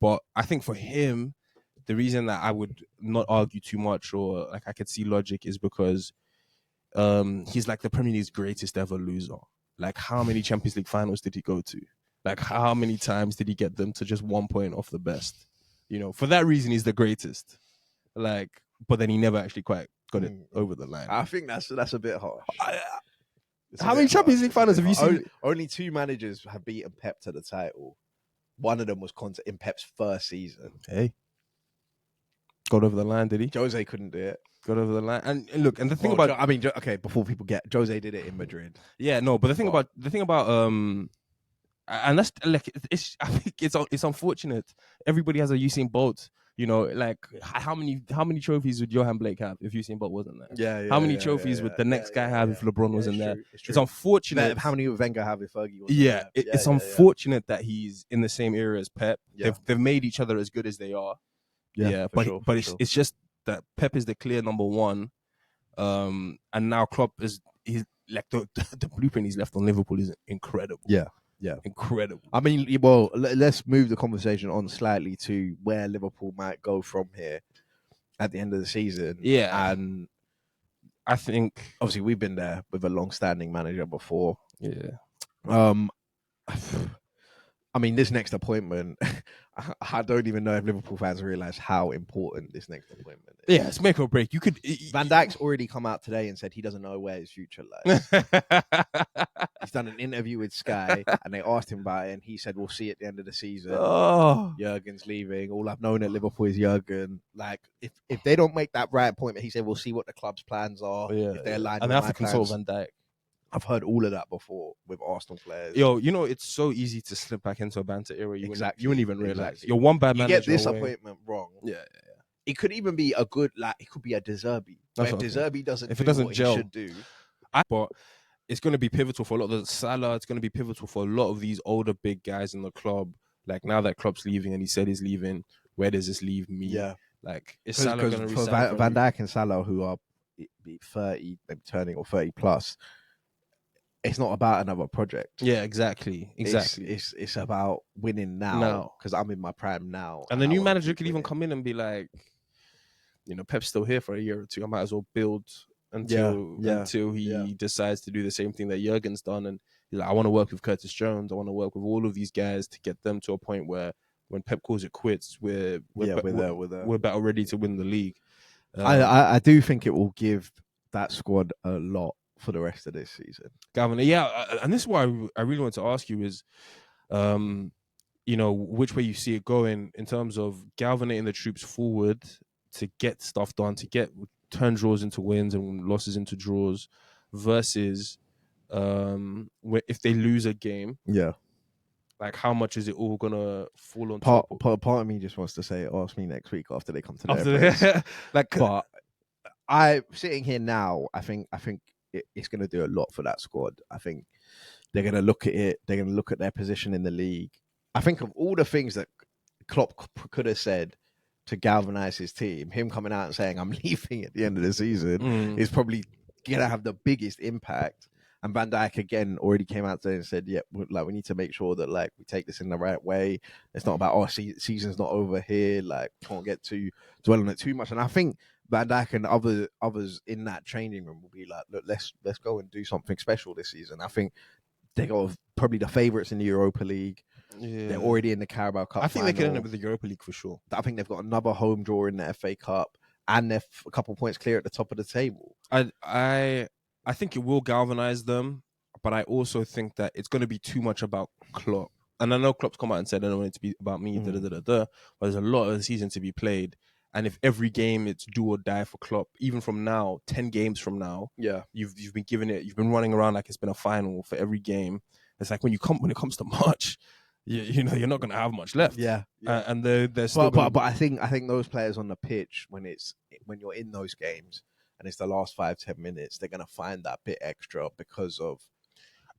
[SPEAKER 2] but I think for him, the reason that I would not argue too much or like I could see logic is because he's like the Premier League's greatest ever loser. Like, how many Champions League finals did he go to? Like, how many times did he get them to just 1 point off the best? You know, for that reason, he's the greatest. Like, but then he never actually quite got it over the line.
[SPEAKER 1] I think that's a bit harsh.
[SPEAKER 2] How many Champions League finals have you seen?
[SPEAKER 1] Only 2 managers have beaten Pep to the title. One of them was Conte in Pep's first season.
[SPEAKER 2] Hey. Got over the line, did he?
[SPEAKER 1] Jose couldn't do it.
[SPEAKER 2] Got over the line, and look, and the thing
[SPEAKER 1] before people get, Jose did it in Madrid.
[SPEAKER 2] Yeah, no, but the thing about and that's like I think it's unfortunate. Everybody has a Usain Bolt. You know, like how many trophies would Johan Blake have if Usain Bolt wasn't there?
[SPEAKER 1] Yeah.
[SPEAKER 2] How many trophies would the next guy have if LeBron wasn't there? It's
[SPEAKER 1] true.
[SPEAKER 2] unfortunate.
[SPEAKER 1] How many would Wenger have if Fergie wasn't
[SPEAKER 2] there? It's unfortunate that he's in the same era as Pep. Yeah. They've made each other as good as they are. But it's just that Pep is the clear number 1, and now Klopp he's like the blueprint he's left on Liverpool is incredible.
[SPEAKER 1] Yeah, incredible. I mean, well, let's move the conversation on slightly to where Liverpool might go from here at the end of the season.
[SPEAKER 2] Yeah,
[SPEAKER 1] and
[SPEAKER 2] I think
[SPEAKER 1] obviously we've been there with a long-standing manager before.
[SPEAKER 2] Yeah.
[SPEAKER 3] I mean, this next appointment, I don't even know if Liverpool fans realise how important this next appointment is.
[SPEAKER 2] Yeah, it's make or break. You could.
[SPEAKER 3] Van Dijk's already come out today and said he doesn't know where his future lies. He's done an interview with Sky, and they asked him about it, and he said, "We'll see at the end of the season."
[SPEAKER 2] Oh.
[SPEAKER 3] Jurgen's leaving. All I've known at Liverpool is Jurgen. Like, if they don't make that right appointment, he said, "We'll see what the club's plans are. If they're aligned
[SPEAKER 2] and
[SPEAKER 3] with
[SPEAKER 2] they have
[SPEAKER 3] my
[SPEAKER 2] to consult
[SPEAKER 3] plans."
[SPEAKER 2] Van Dijk.
[SPEAKER 3] I've heard all of that before with Arsenal players.
[SPEAKER 2] Yo, you know, it's so easy to slip back into a banter era. You wouldn't even realize.
[SPEAKER 3] Exactly.
[SPEAKER 2] You're one bad
[SPEAKER 3] You
[SPEAKER 2] manager
[SPEAKER 3] get this
[SPEAKER 2] away.
[SPEAKER 3] appointment wrong.
[SPEAKER 2] Yeah.
[SPEAKER 3] It could even be a good, like, it could be a De Zerbi.
[SPEAKER 2] That's
[SPEAKER 3] If
[SPEAKER 2] what
[SPEAKER 3] De
[SPEAKER 2] I'm saying.
[SPEAKER 3] Zerbi doesn't
[SPEAKER 2] If
[SPEAKER 3] do
[SPEAKER 2] it doesn't
[SPEAKER 3] what
[SPEAKER 2] gel.
[SPEAKER 3] he should do.
[SPEAKER 2] But it's going to be pivotal for a lot of the Salah. It's going to be pivotal for a lot of these older big guys in the club. Like, now that Klopp's leaving and he said he's leaving, where does this leave me?
[SPEAKER 3] Yeah.
[SPEAKER 2] Like, is Salah going to
[SPEAKER 3] for
[SPEAKER 2] resign?
[SPEAKER 3] Van Dijk and Salah, who are 30, maybe turning, or 30 plus, it's not about another project.
[SPEAKER 2] Yeah, exactly.
[SPEAKER 3] It's about winning now, because I'm in my prime now.
[SPEAKER 2] And the new manager could even come in and be like, you know, Pep's still here for a year or two. I might as well build until he decides to do the same thing that Jurgen's done. And he's like, I want to work with Curtis Jones. I want to work with all of these guys to get them to a point where when Pep calls it quits, we're about ready to win the league.
[SPEAKER 3] I do think it will give that squad a lot for the rest of this season.
[SPEAKER 2] Galvin, and this is why I really want to ask you is, you know, which way you see it going in terms of galvanizing the troops forward to get stuff done, to turn draws into wins and losses into draws, versus if they lose a game, like how much is it all gonna fall on top?
[SPEAKER 3] Part of me just wants to say, ask me next week after they come to their place. But I sitting here now, I think it's going to do a lot for that squad. I think they're going to look at it. They're going to look at their position in the league. I think of all the things that Klopp could have said to galvanize his team, him coming out and saying, "I'm leaving at the end of the season," is probably going to have the biggest impact. And Van Dijk again already came out today and said, "Yeah, like we need to make sure that like we take this in the right way. It's not about season's not over here. Like can't get too dwell on it too much." And I think Van Dijk and others in that training room will be like, "Look, let's go and do something special this season." I think they got probably the favourites in the Europa League. Yeah. They're already in the Carabao Cup.
[SPEAKER 2] I think they can end up with the Europa League for sure.
[SPEAKER 3] I think they've got another home draw in the FA Cup, and they're a couple points clear at the top of the table.
[SPEAKER 2] I think it will galvanize them, but I also think that it's going to be too much about Klopp. And I know Klopp's come out and said, I don't want it to be about me, but there's a lot of the season to be played. And if every game it's do or die for Klopp, even from now, 10 games from now, you've been giving it, you've been running around like it's been a final for every game. It's like when it comes to March, you know, you're not going to have much left. And they're still.
[SPEAKER 3] But I think those players on the pitch, when you're in those games and it's the last 5-10 minutes, they're going to find that bit extra because of.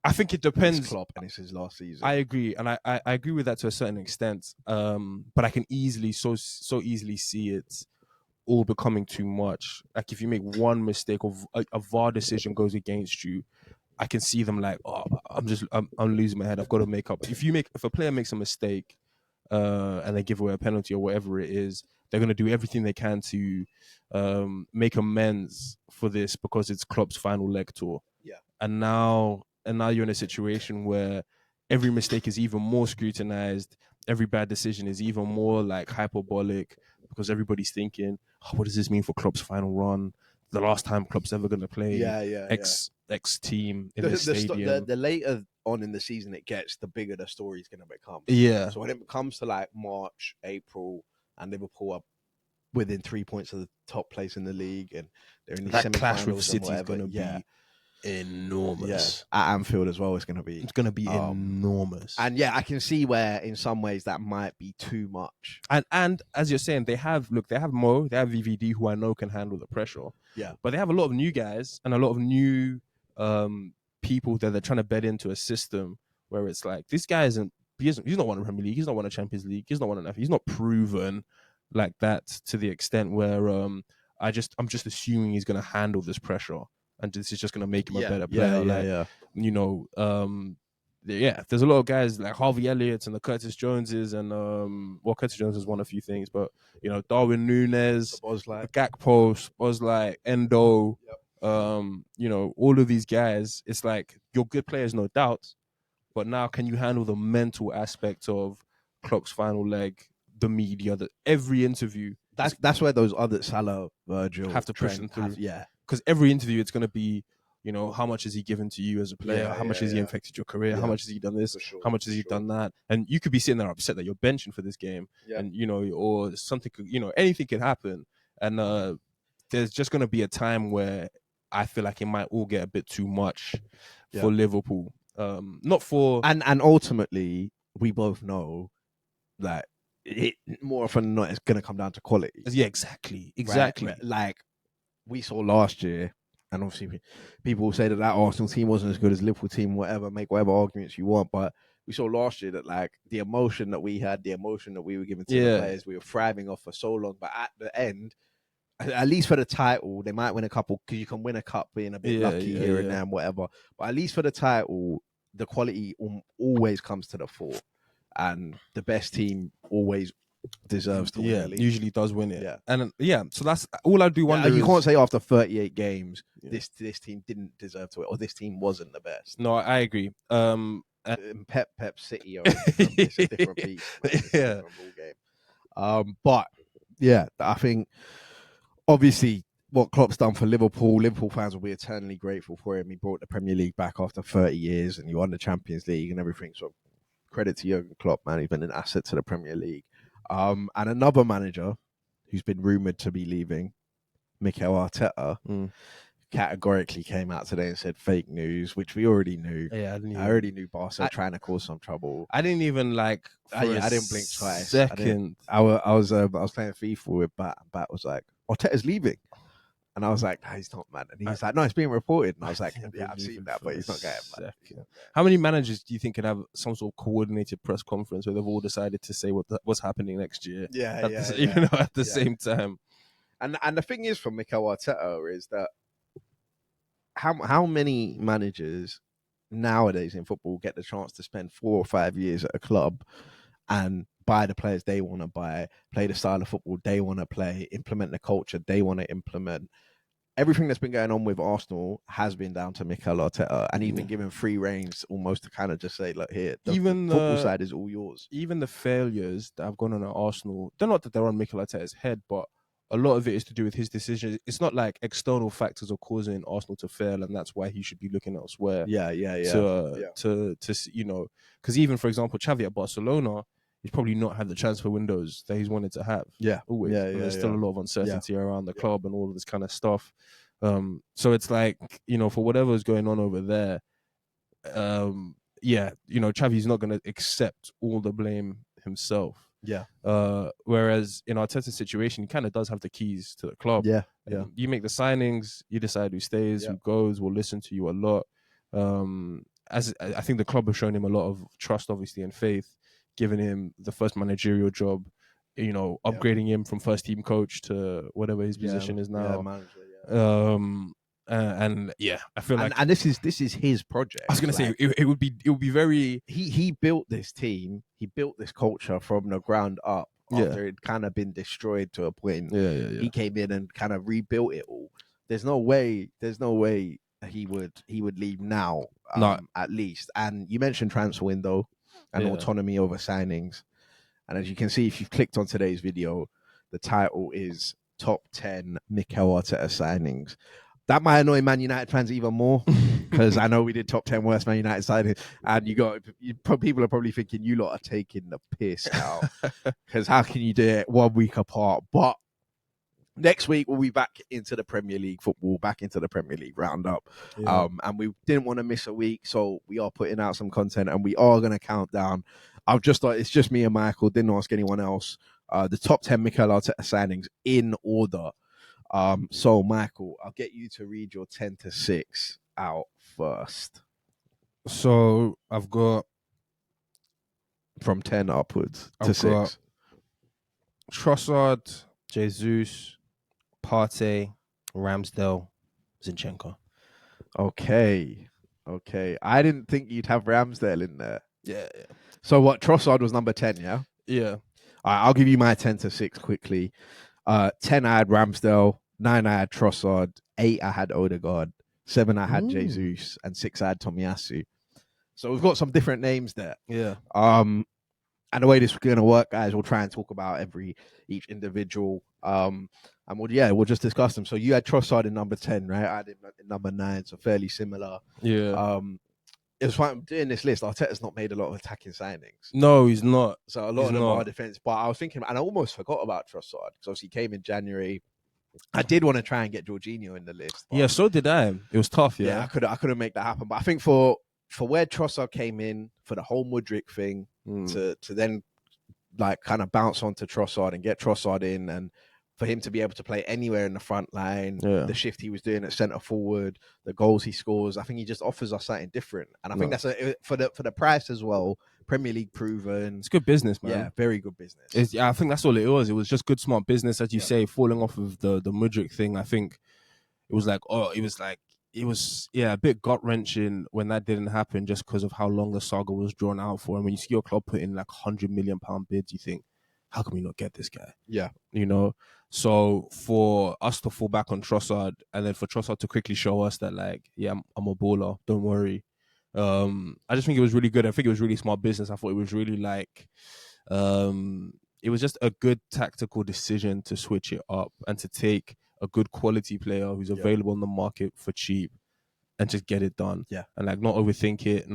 [SPEAKER 2] I think it depends.
[SPEAKER 3] Klopp, and it's his last season.
[SPEAKER 2] I agree, and I agree with that to a certain extent. But I can so easily see it all becoming too much. Like if you make one mistake or a VAR decision goes against you, I can see them like, oh, I'm losing my head. I've got to make up. If a player makes a mistake, and they give away a penalty or whatever it is, they're going to do everything they can to make amends for this because it's Klopp's final leg tour.
[SPEAKER 3] Yeah,
[SPEAKER 2] and now you're in a situation where every mistake is even more scrutinized. Every bad decision is even more like hyperbolic because everybody's thinking, oh, what does this mean for Klopp's final run? The last time Klopp's ever going to play X team in the stadium.
[SPEAKER 3] The later on in the season it gets, the bigger the story is going to become.
[SPEAKER 2] Yeah.
[SPEAKER 3] So when it comes to like March, April, and Liverpool are within 3 points of the top place in the league, and they're in the
[SPEAKER 2] that clash with
[SPEAKER 3] City
[SPEAKER 2] is going to be enormous.
[SPEAKER 3] At Anfield as well, it's going to be
[SPEAKER 2] enormous.
[SPEAKER 3] And I can see where in some ways that might be too much.
[SPEAKER 2] And as you're saying, they have Mo, they have VVD, who I know can handle the pressure.
[SPEAKER 3] Yeah,
[SPEAKER 2] but they have a lot of new guys and a lot of new people that they're trying to bed into a system where it's like, this guy he's not won a Premier League, he's not won a Champions League, he's not won enough, he's not proven like that to the extent where I'm just assuming he's going to handle this pressure. And this is just going to make him a better player. You know, there's a lot of guys like Harvey Elliott and the Curtis Joneses and Curtis Jones has won a few things, but you know, Darwin Núñez, Gakpo, Bozlai, Endo, you know, all of these guys. It's like, you're good players, no doubt, But now, can you handle the mental aspect of Klopp's final leg, the media, every interview?
[SPEAKER 3] That's where those other Salah, Virgil
[SPEAKER 2] have to push them through.
[SPEAKER 3] Yeah,
[SPEAKER 2] because every interview it's going to be, how much has he given to you as a player? How much has he infected your career? How much has he done this? How much has he done that? And you could be sitting there upset that you're benching for this game, and or something could, anything could happen. And there's just going to be a time where I feel like it might all get a bit too much for Liverpool. Not for
[SPEAKER 3] and ultimately we both know that it more often than not it's going to come down to quality.
[SPEAKER 2] Yeah, exactly.
[SPEAKER 3] Right? Like we saw last year, and obviously people will say that Arsenal team wasn't as good as Liverpool team, whatever, make whatever arguments you want, but we saw last year that like the emotion that we had, the emotion that we were giving to the players, we were thriving off for so long, but at the end, at least for the title, they might win a couple, because you can win a cup being a bit lucky here and there and whatever, but at least for the title, the quality always comes to the fore. And the best team always deserves to win the league.
[SPEAKER 2] Usually does win it.
[SPEAKER 3] Yeah.
[SPEAKER 2] And so that's all I do wonder.
[SPEAKER 3] You can't say after 38 games this team didn't deserve to win, or this team wasn't the best.
[SPEAKER 2] No, I agree.
[SPEAKER 3] Pep City it's a different piece. It's a different ball game. But yeah, I think obviously what Klopp's done for Liverpool fans will be eternally grateful for him. He brought the Premier League back after 30 years and he won the Champions League and everything. So credit to Jurgen Klopp, man. He's been an asset to the Premier League. And another manager who's been rumoured to be leaving, Mikel Arteta, categorically came out today and said fake news, which we already knew.
[SPEAKER 2] Yeah,
[SPEAKER 3] I already knew Barca trying to cause some trouble.
[SPEAKER 2] I didn't even I
[SPEAKER 3] didn't blink twice.
[SPEAKER 2] Second.
[SPEAKER 3] I was playing FIFA with Bat, and Bat was like, Arteta's leaving. And I was like, no, he's not, man. And he was like, no, it's being reported. And I was like, yeah, I've seen that, but he's not going.
[SPEAKER 2] How many managers do you think can have some sort of coordinated press conference where they've all decided to say what's happening next year? At the same time.
[SPEAKER 3] And the thing is for Mikel Arteta is that how many managers nowadays in football get the chance to spend 4 or 5 years at a club and buy the players they want to buy, play the style of football they want to play, implement the culture they want to implement. Everything that's been going on with Arsenal has been down to Mikel Arteta, and he's been given free reins almost to kind of just say, look, here, the football side is all yours.
[SPEAKER 2] Even the failures that have gone on at Arsenal, they're not that they're on Mikel Arteta's head, but a lot of it is to do with his decisions. It's not like external factors are causing Arsenal to fail, and that's why he should be looking elsewhere. To because even, for example, Xavi at Barcelona, he's probably not had the transfer windows that he's wanted to have. Always. There's still a lot of uncertainty around the club and all of this kind of stuff. So it's like, for whatever's going on over there, Xavi's not going to accept all the blame himself. Whereas in Arteta's situation, he kind of does have the keys to the club. You make the signings, you decide who stays, who goes. We'll listen to you a lot. As I think the club have shown him a lot of trust, obviously, and faith, giving him the first managerial job, upgrading him from first team coach to whatever his position is now. I feel like,
[SPEAKER 3] and this is his project.
[SPEAKER 2] I was going to say it would be very.
[SPEAKER 3] He built this team. He built this culture from the ground up after it kind of been destroyed to a point. He came in and kind of rebuilt it all. There's no way he would leave now. At least. And you mentioned transfer window and autonomy over signings. And as you can see, if you've clicked on today's video, the title is Top 10 Mikel Arteta Signings. That might annoy Man United fans even more, because I know we did top 10 worst Man United signings, and people are probably thinking you lot are taking the piss now, because how can you do it 1 week apart? But next week we'll be back into the Premier League football, back into the Premier League roundup, and we didn't want to miss a week, so we are putting out some content, and we are going to count down. I've just thought it's just me and Michael, didn't ask anyone else. The top 10 Mikel Arteta signings in order. So Michael, I'll get you to read your 10 to 6 out first.
[SPEAKER 2] So I've got
[SPEAKER 3] from 10 upwards to 6.
[SPEAKER 2] Trossard, Jesus, Partey, Ramsdale, Zinchenko.
[SPEAKER 3] Okay. I didn't think you'd have Ramsdale in there.
[SPEAKER 2] Yeah.
[SPEAKER 3] So what? Trossard was number 10, yeah?
[SPEAKER 2] Yeah.
[SPEAKER 3] All right, I'll give you my 10 to 6 quickly. 10, I had Ramsdale. 9, I had Trossard. 8, I had Odegaard. 7, I had Jesus. And 6, I had Tomiyasu. So we've got some different names there.
[SPEAKER 2] Yeah.
[SPEAKER 3] And the way this is going to work, guys, we'll try and talk about each individual. And we'll just discuss them. So you had Trossard in number 10, right? I had him in number 9, so fairly similar.
[SPEAKER 2] Yeah.
[SPEAKER 3] It was fine doing this list. Arteta's not made a lot of attacking signings.
[SPEAKER 2] No, he's not.
[SPEAKER 3] So a lot of them are defense. But I was thinking, and I almost forgot about Trossard because obviously he came in January. I did want to try and get Jorginho in the list.
[SPEAKER 2] Yeah, so did I. It was tough.
[SPEAKER 3] Yeah, I couldn't make that happen. But I think for where Trossard came in, for the whole Mudryk thing, to then like kind of bounce onto Trossard and get Trossard in, and for him to be able to play anywhere in the front line, the shift he was doing at centre forward, the goals he scores, I think he just offers us something different. And I think that's for the price as well. Premier League proven.
[SPEAKER 2] It's good business, man.
[SPEAKER 3] Yeah, very good business.
[SPEAKER 2] I think that's all it was. It was just good, smart business, as you say, falling off of the Mudryk thing. I think it was a bit gut wrenching when that didn't happen, just because of how long the saga was drawn out for. And when you see your club put in like £100 million bids, you think, how can we not get this guy?
[SPEAKER 3] Yeah.
[SPEAKER 2] You know? So for us to fall back on Trossard, and then for Trossard to quickly show us that, like, yeah, I'm a baller, don't worry. I just think it was really good. I think it was really smart business. I thought it was really like, it was just a good tactical decision to switch it up and to take a good quality player who's available on the market for cheap and just get it done.
[SPEAKER 3] Yeah.
[SPEAKER 2] And like not overthink it,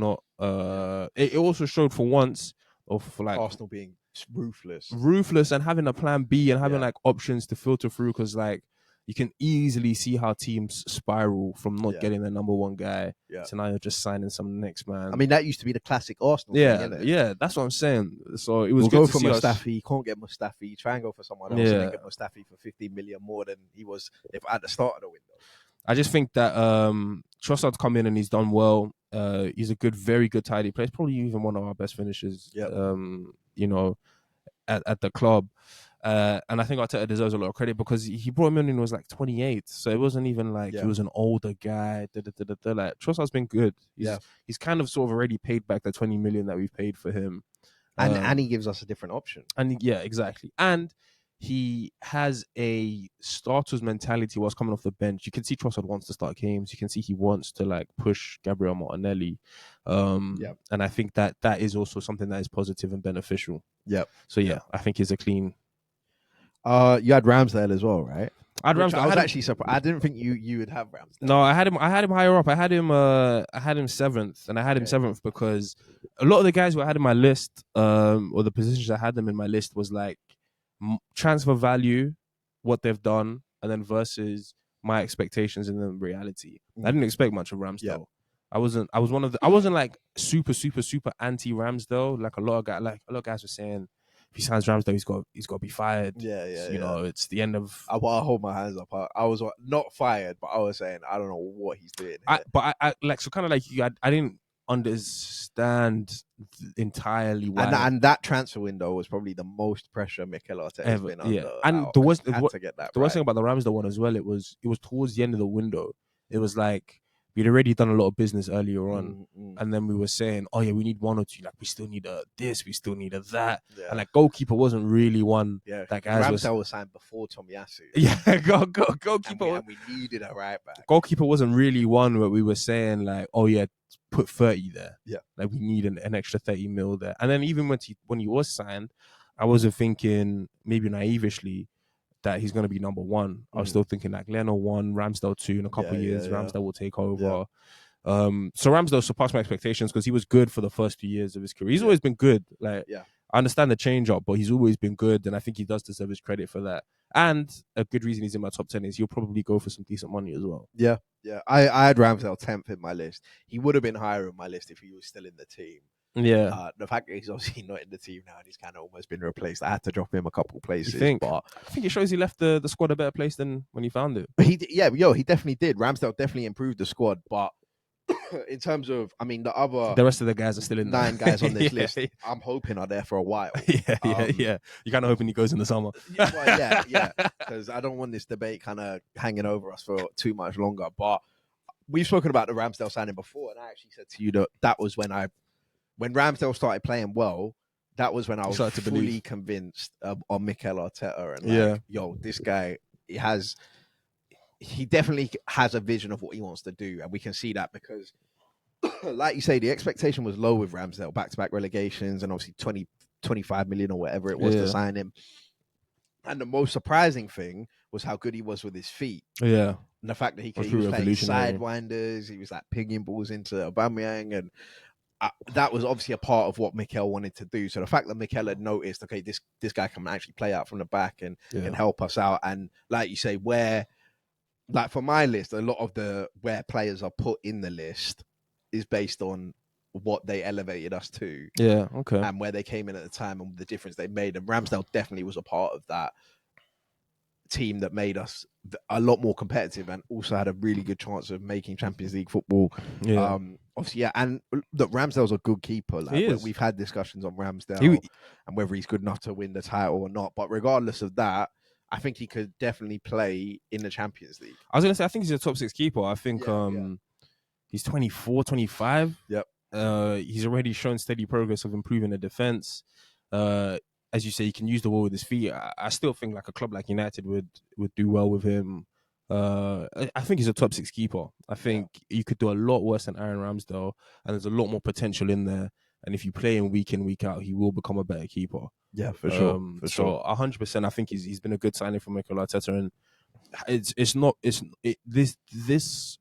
[SPEAKER 2] it also showed for once of like
[SPEAKER 3] Arsenal being
[SPEAKER 2] ruthless and having a plan B and having like options to filter through, because like you can easily see how teams spiral from not getting their number one guy. So now you're just signing some next man.
[SPEAKER 3] I mean, that used to be the classic Arsenal thing, isn't it?
[SPEAKER 2] Yeah, that's what I'm saying. So it was good
[SPEAKER 3] go
[SPEAKER 2] to
[SPEAKER 3] for
[SPEAKER 2] see
[SPEAKER 3] Mustafi. You can't get Mustafi. Try and go for someone else and then get Mustafi for 15 million more than he was at the start of the window.
[SPEAKER 2] I just think that Trossard's come in and he's done well. He's a very good tidy player. He's probably even one of our best finishers. You know, at the club. And I think Arteta deserves a lot of credit because he brought him in and he was like 28. So it wasn't even like he was an older guy. Like Trossard's been good. He's kind of sort of already paid back the 20 million that we've paid for him.
[SPEAKER 3] And he gives us a different option.
[SPEAKER 2] And yeah, exactly. And he has a starter's mentality whilst coming off the bench. You can see Trossard wants to start games. You can see he wants to like push Gabriel Martinelli. And I think that is also something that is positive and beneficial. So I think he's a clean.
[SPEAKER 3] You had Ramsdale as well, right?
[SPEAKER 2] I was
[SPEAKER 3] actually surprised. I didn't think you would have Ramsdale.
[SPEAKER 2] No, I had him higher up. I had him 7th, and I had him 7th because a lot of the guys who I had in my list, or the positions I had them in my list, was like transfer value, what they've done, and then versus my expectations and then reality. I didn't expect much of Ramsdale. I wasn't like super anti Ramsdale. Like a lot of guys were saying, if he signs Ramsdale, he's got to be fired. You know, it's the end of.
[SPEAKER 3] I hold my hands up. I was not fired, but I was saying I don't know what he's doing.
[SPEAKER 2] But I like, so kind of like you. I didn't understand entirely why.
[SPEAKER 3] And that transfer window was probably the most pressure Mikel Arteta has been under.
[SPEAKER 2] And the worst thing
[SPEAKER 3] about
[SPEAKER 2] the Ramsdale one as well, it was towards the end of the window. It was like we'd already done a lot of business earlier on, and then we were saying, oh yeah, we need one or two. Like we still need a this, we still need a that, and like goalkeeper wasn't really one. That guys
[SPEAKER 3] Ramsdale was signed before Tomiyasu.
[SPEAKER 2] Goalkeeper.
[SPEAKER 3] And we needed a right back.
[SPEAKER 2] Goalkeeper wasn't really one where we were saying like, oh yeah, put 30 there. Like we need an extra 30 mil there. And then even when he was signed, I wasn't thinking, maybe naively, that he's going to be number one. I was still thinking like Leno 1, Ramsdale 2 in a couple of years. Ramsdale will take over. So Ramsdale surpassed my expectations because he was good for the first few years of his career. He's always been good. Like I understand the change up, but he's always been good, and I think he does deserve his credit for that. And a good reason he's in my top 10 is he'll probably go for some decent money as well.
[SPEAKER 3] Yeah. I had Ramsdale 10th in my list. He would have been higher in my list if he was still in the team. The fact that he's obviously not in the team now and he's kind of almost been replaced, I had to drop him a couple places.
[SPEAKER 2] But I think it shows he left the squad a better place than when he found it.
[SPEAKER 3] He definitely did. Ramsdale definitely improved the squad, but in terms of, I mean, the
[SPEAKER 2] rest of the guys are still in
[SPEAKER 3] 9 guys on this list. I'm hoping are there for a while.
[SPEAKER 2] You're kind of hoping he goes in the summer.
[SPEAKER 3] Because I don't want this debate kind of hanging over us for too much longer. But we've spoken about the Ramsdale signing before, and I actually said to you that was when Ramsdale started playing well. That was when I was fully convinced on Mikel Arteta and this guy, he definitely has a vision of what he wants to do, and we can see that because like you say, the expectation was low with Ramsdale, back-to-back relegations, and obviously 20, 25 million or whatever it was to sign him. And the most surprising thing was how good he was with his feet.
[SPEAKER 2] Yeah.
[SPEAKER 3] And the fact that he was playing sidewinders, he was like pinging balls into Aubameyang, and that was obviously a part of what Mikel wanted to do. So the fact that Mikel had noticed, okay, this guy can actually play out from the back and can help us out. And like you say, like for my list, a lot of where players are put in the list is based on what they elevated us to.
[SPEAKER 2] Yeah, okay.
[SPEAKER 3] And where they came in at the time and the difference they made. And Ramsdale definitely was a part of that team that made us a lot more competitive and also had a really good chance of making Champions League football.
[SPEAKER 2] Yeah.
[SPEAKER 3] Obviously, yeah. And look, Ramsdale's a good keeper. Like, we've had discussions on Ramsdale and whether he's good enough to win the title or not. But regardless of that, I think he could definitely play in the Champions League.
[SPEAKER 2] I was going to say, I think he's a top 6 keeper. I think he's 24, 25.
[SPEAKER 3] Yep.
[SPEAKER 2] He's already shown steady progress of improving the defense. As you say, he can use the ball with his feet. I still think like a club like United would do well with him. I think he's a top 6 keeper. I think you could do a lot worse than Aaron Ramsdale, and there's a lot more potential in there. And if you play him week in, week out, he will become a better keeper.
[SPEAKER 3] Yeah, for sure.
[SPEAKER 2] So 100%, I think he's been a good signing for Mikel Arteta, and this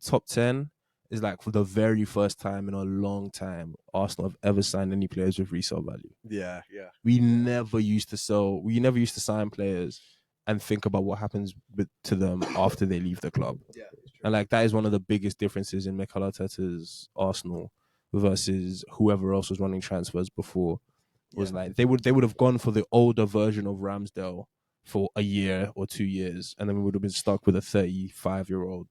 [SPEAKER 2] top 10 is like for the very first time in a long time Arsenal have ever signed any players with resale value.
[SPEAKER 3] Yeah.
[SPEAKER 2] We never used to sign players and think about what happens to them after they leave the club.
[SPEAKER 3] Yeah,
[SPEAKER 2] and like that is one of the biggest differences in Mikel Arteta's Arsenal versus whoever else was running transfers before. Was like they would have gone for the older version of Ramsdale for a year or 2 years, and then we would have been stuck with a 35-year-old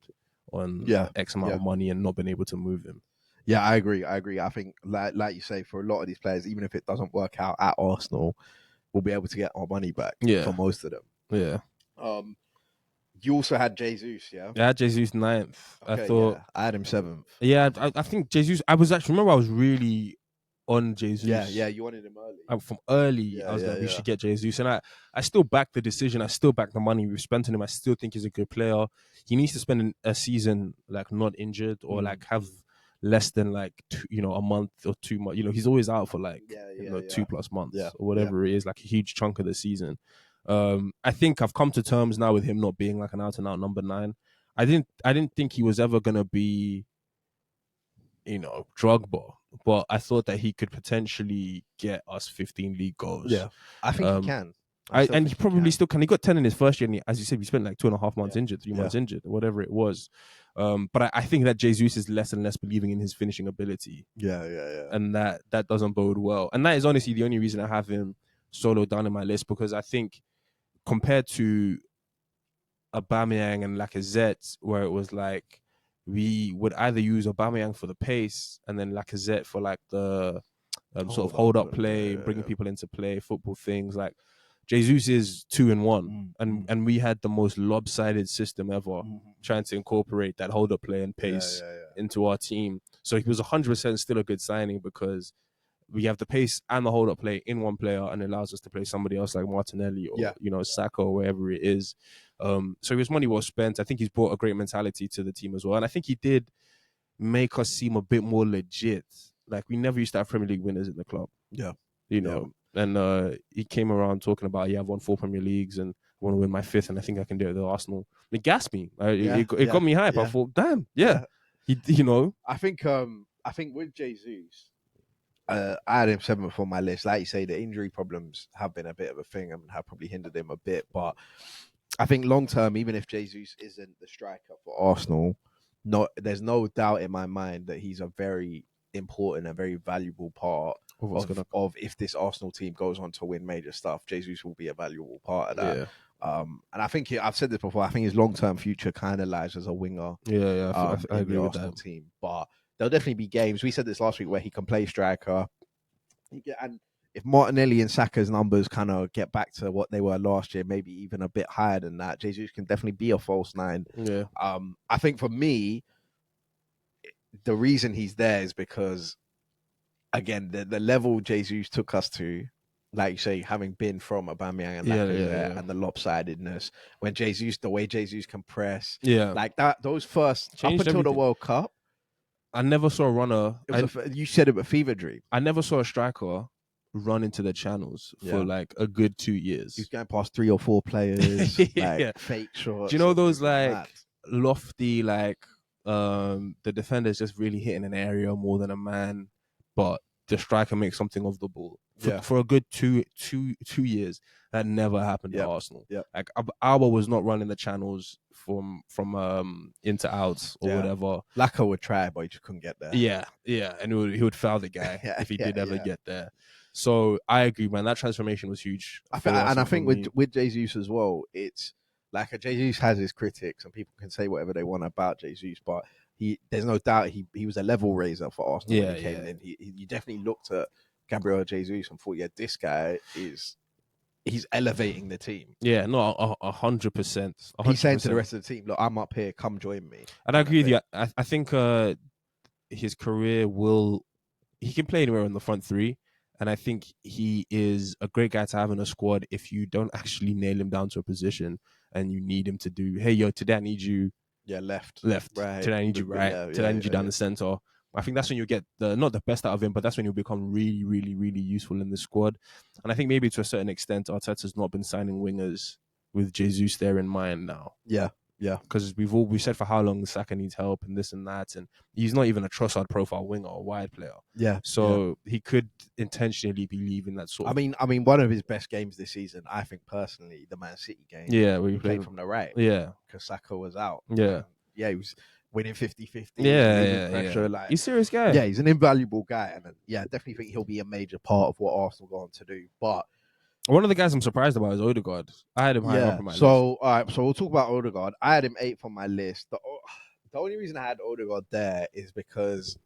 [SPEAKER 2] on X amount of money and not been able to move him.
[SPEAKER 3] Yeah, I agree. I think, like you say, for a lot of these players, even if it doesn't work out at Arsenal, we'll be able to get our money back for most of them.
[SPEAKER 2] Yeah.
[SPEAKER 3] You also had Jesus, yeah?
[SPEAKER 2] I had Jesus 9th.
[SPEAKER 3] Okay,
[SPEAKER 2] I thought
[SPEAKER 3] I had him 7th.
[SPEAKER 2] Yeah, I think Jesus. I was really on Jesus.
[SPEAKER 3] Yeah, you wanted him early.
[SPEAKER 2] From early, I was like, we should get Jesus, and I still back the decision. I still back the money we've spent on him. I still think he's a good player. He needs to spend a season like not injured or like have less than like a month or 2 months. He's always out for like 2+ months or whatever it is, like a huge chunk of the season. I think I've come to terms now with him not being like an out and out number 9. I didn't think he was ever gonna be, Drogba, but I thought that he could potentially get us 15 league goals.
[SPEAKER 3] Yeah, I think he can.
[SPEAKER 2] And he probably still can. He got 10 in his first year, and as you said, we spent like 2.5 months injured, 3 months injured, whatever it was. But I think that Jesus is less and less believing in his finishing ability.
[SPEAKER 3] Yeah.
[SPEAKER 2] And that doesn't bode well. And that is honestly the only reason I have him solo down in my list, because I think compared to Aubameyang and Lacazette, where it was like we would either use Aubameyang for the pace and then Lacazette for like the sort of hold up play, bringing people into play, football things. Like Jesus is 2-in-1, and we had the most lopsided system ever, trying to incorporate that hold up play and pace into our team. So he was 100% still a good signing, because we have the pace and the hold up play in one player, and it allows us to play somebody else like Martinelli or Saka or wherever it is. So it was money well spent. I think he's brought a great mentality to the team as well, and I think he did make us seem a bit more legit. Like we never used to have Premier League winners in the club. And he came around talking about, I've won 4 Premier Leagues and I want to win my 5th, and I think I can do it with Arsenal. It gassed me. It got me hype. I thought, damn, he,
[SPEAKER 3] I think with Jesus, I had him 7th on my list. Like you say, the injury problems have been a bit of a thing and have probably hindered him a bit. But I think long term, even if Jesus isn't the striker for Arsenal, there's no doubt in my mind that he's a very important and very valuable part of if this Arsenal team goes on to win major stuff. Jesus will be a valuable part of that. And I think I've said this before. I think his long-term future kind of lies as a winger.
[SPEAKER 2] I agree with
[SPEAKER 3] Arsenal
[SPEAKER 2] that
[SPEAKER 3] team. But there'll definitely be games. We said this last week where he can play striker. And if Martinelli and Saka's numbers kind of get back to what they were last year, maybe even a bit higher than that, Jesus can definitely be a false 9. I think for me, the reason he's there is because, again, the level Jesus took us to, like you say, having been from Aubameyang and Lacazette and the lopsidedness, when the way Jesus can press, like that, those first,
[SPEAKER 2] changed
[SPEAKER 3] up until
[SPEAKER 2] everything.
[SPEAKER 3] the World Cup,
[SPEAKER 2] I never saw a runner.
[SPEAKER 3] You said it, a fever dream.
[SPEAKER 2] I never saw a striker run into the channels for like a good 2 years.
[SPEAKER 3] He's going past 3 or 4 players, like fake shots.
[SPEAKER 2] Do you know those like lofty, like the defender's just really hitting an area more than a man, but the striker makes something of the ball for a good two years? That never happened at Arsenal. Like Alba was not running the channels from into outs or whatever.
[SPEAKER 3] Laka would try, but he just couldn't get there.
[SPEAKER 2] Yeah, and he would foul the guy if he did ever get there. So I agree, man. That transformation was huge.
[SPEAKER 3] I think with Jesus as well, it's like Jesus has his critics, and people can say whatever they want about Jesus, but there's no doubt he was a level raiser for Arsenal when he came in. You definitely looked at Gabriel Jesus and thought, this guy he's elevating the team.
[SPEAKER 2] Yeah, no, 100%.
[SPEAKER 3] He's saying to the rest of the team, look, I'm up here, come join me.
[SPEAKER 2] And I agree with you. I think his career he can play anywhere in the front three. And I think he is a great guy to have in a squad if you don't actually nail him down to a position and you need him to do, hey, yo, today I need you
[SPEAKER 3] left.
[SPEAKER 2] Right. Today I need you right. Today I need you down the center. I think that's when you get not the best out of him, but that's when he'll become really, really, really useful in the squad. And I think maybe to a certain extent, Arteta's not been signing wingers with Jesus there in mind now.
[SPEAKER 3] Yeah.
[SPEAKER 2] Because we've said for how long Saka needs help and this and that, and he's not even a Trossard profile winger or wide player.
[SPEAKER 3] Yeah.
[SPEAKER 2] So he could intentionally be leaving that sort of.
[SPEAKER 3] I mean, one of his best games this season, I think personally, the Man City game.
[SPEAKER 2] Yeah, where
[SPEAKER 3] he played from the right.
[SPEAKER 2] Yeah,
[SPEAKER 3] because Saka was out.
[SPEAKER 2] Yeah.
[SPEAKER 3] He was winning 50-50.
[SPEAKER 2] Yeah.
[SPEAKER 3] Like,
[SPEAKER 2] he's a serious guy.
[SPEAKER 3] Yeah, he's an invaluable guy, and I definitely think he'll be a major part of what Arsenal go on to do. But
[SPEAKER 2] one of the guys I'm surprised about is Odegaard. I had him high up on my list.
[SPEAKER 3] All right, so we'll talk about Odegaard. I had him 8th on my list. The only reason I had Odegaard there is because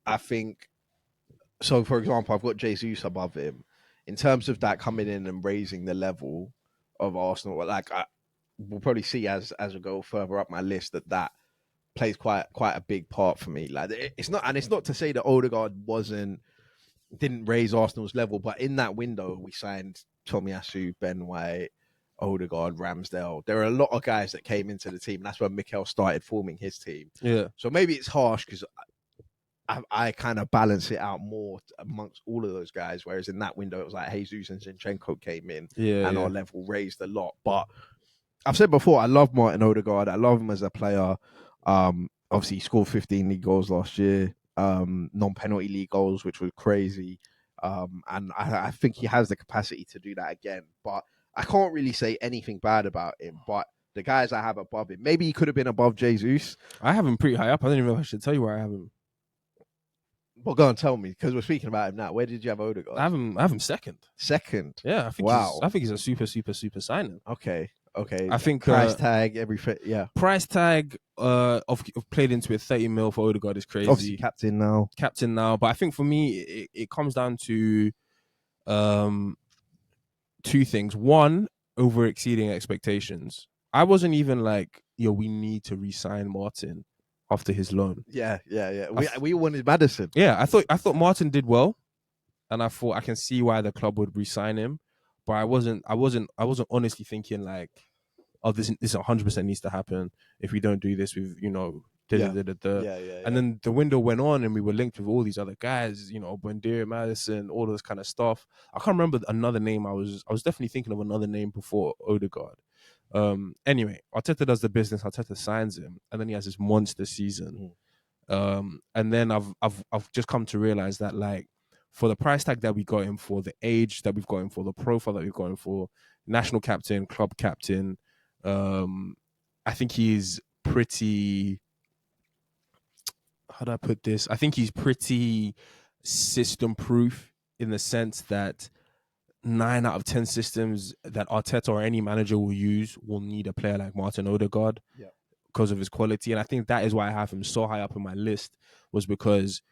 [SPEAKER 3] I think, so for example, I've got Jesus above him. In terms of that coming in and raising the level of Arsenal, like we'll probably see as we go further up my list that plays quite a big part for me. Like it's not to say that Odegaard didn't raise Arsenal's level, but in that window we signed Tomiyasu, Ben White, Odegaard, Ramsdale. There are a lot of guys that came into the team, and that's when Mikel started forming his team.
[SPEAKER 2] Yeah.
[SPEAKER 3] So maybe it's harsh because I kind of balance it out more amongst all of those guys, whereas in that window it was like Jesus and Zinchenko came in, and our level raised a lot. But I've said before, I love Martin Odegaard. I love him as a player. Obviously, he scored 15 league goals last year. Non-penalty league goals, which was crazy, and I think he has the capacity to do that again, but I can't really say anything bad about him. But the guys I have above him, maybe he could have been above Jesus.
[SPEAKER 2] I have him pretty high up. I don't even know if I should tell you where I have him.
[SPEAKER 3] Well, go and tell me, because we're speaking about him now. Where did you have Odegaard?
[SPEAKER 2] I have him second.
[SPEAKER 3] Yeah,
[SPEAKER 2] I think he's a super signing.
[SPEAKER 3] Okay.
[SPEAKER 2] I think
[SPEAKER 3] price tag, everything. Yeah,
[SPEAKER 2] price tag of played into it. 30 mil for Odegaard is crazy.
[SPEAKER 3] Obviously, captain now. But I think for me, it comes down to two things. One, over exceeding expectations. I wasn't even like, we need to re-sign Martin after his loan. Yeah. We wanted Maddison.
[SPEAKER 2] Yeah, I thought Martin did well, and I thought I can see why the club would re-sign him. But I wasn't honestly thinking like, this 100% needs to happen. If we don't do this, we've And then the window went on, and we were linked with all these other guys, Buendia, Maddison, all this kind of stuff. I can't remember another name. I was definitely thinking of another name before Odegaard. Anyway, Arteta does the business. Arteta signs him, and then he has this monster season. And then I've just come to realize that, like, for the price tag that we got him for, the age that we've got him for, the profile that we've got him for, national captain, club captain, I think he's pretty... How do I put this? I think he's pretty system-proof in the sense that 9 out of 10 systems that Arteta or any manager will use will need a player like Martin Odegaard because of his quality. And I think that is why I have him so high up in my list, was because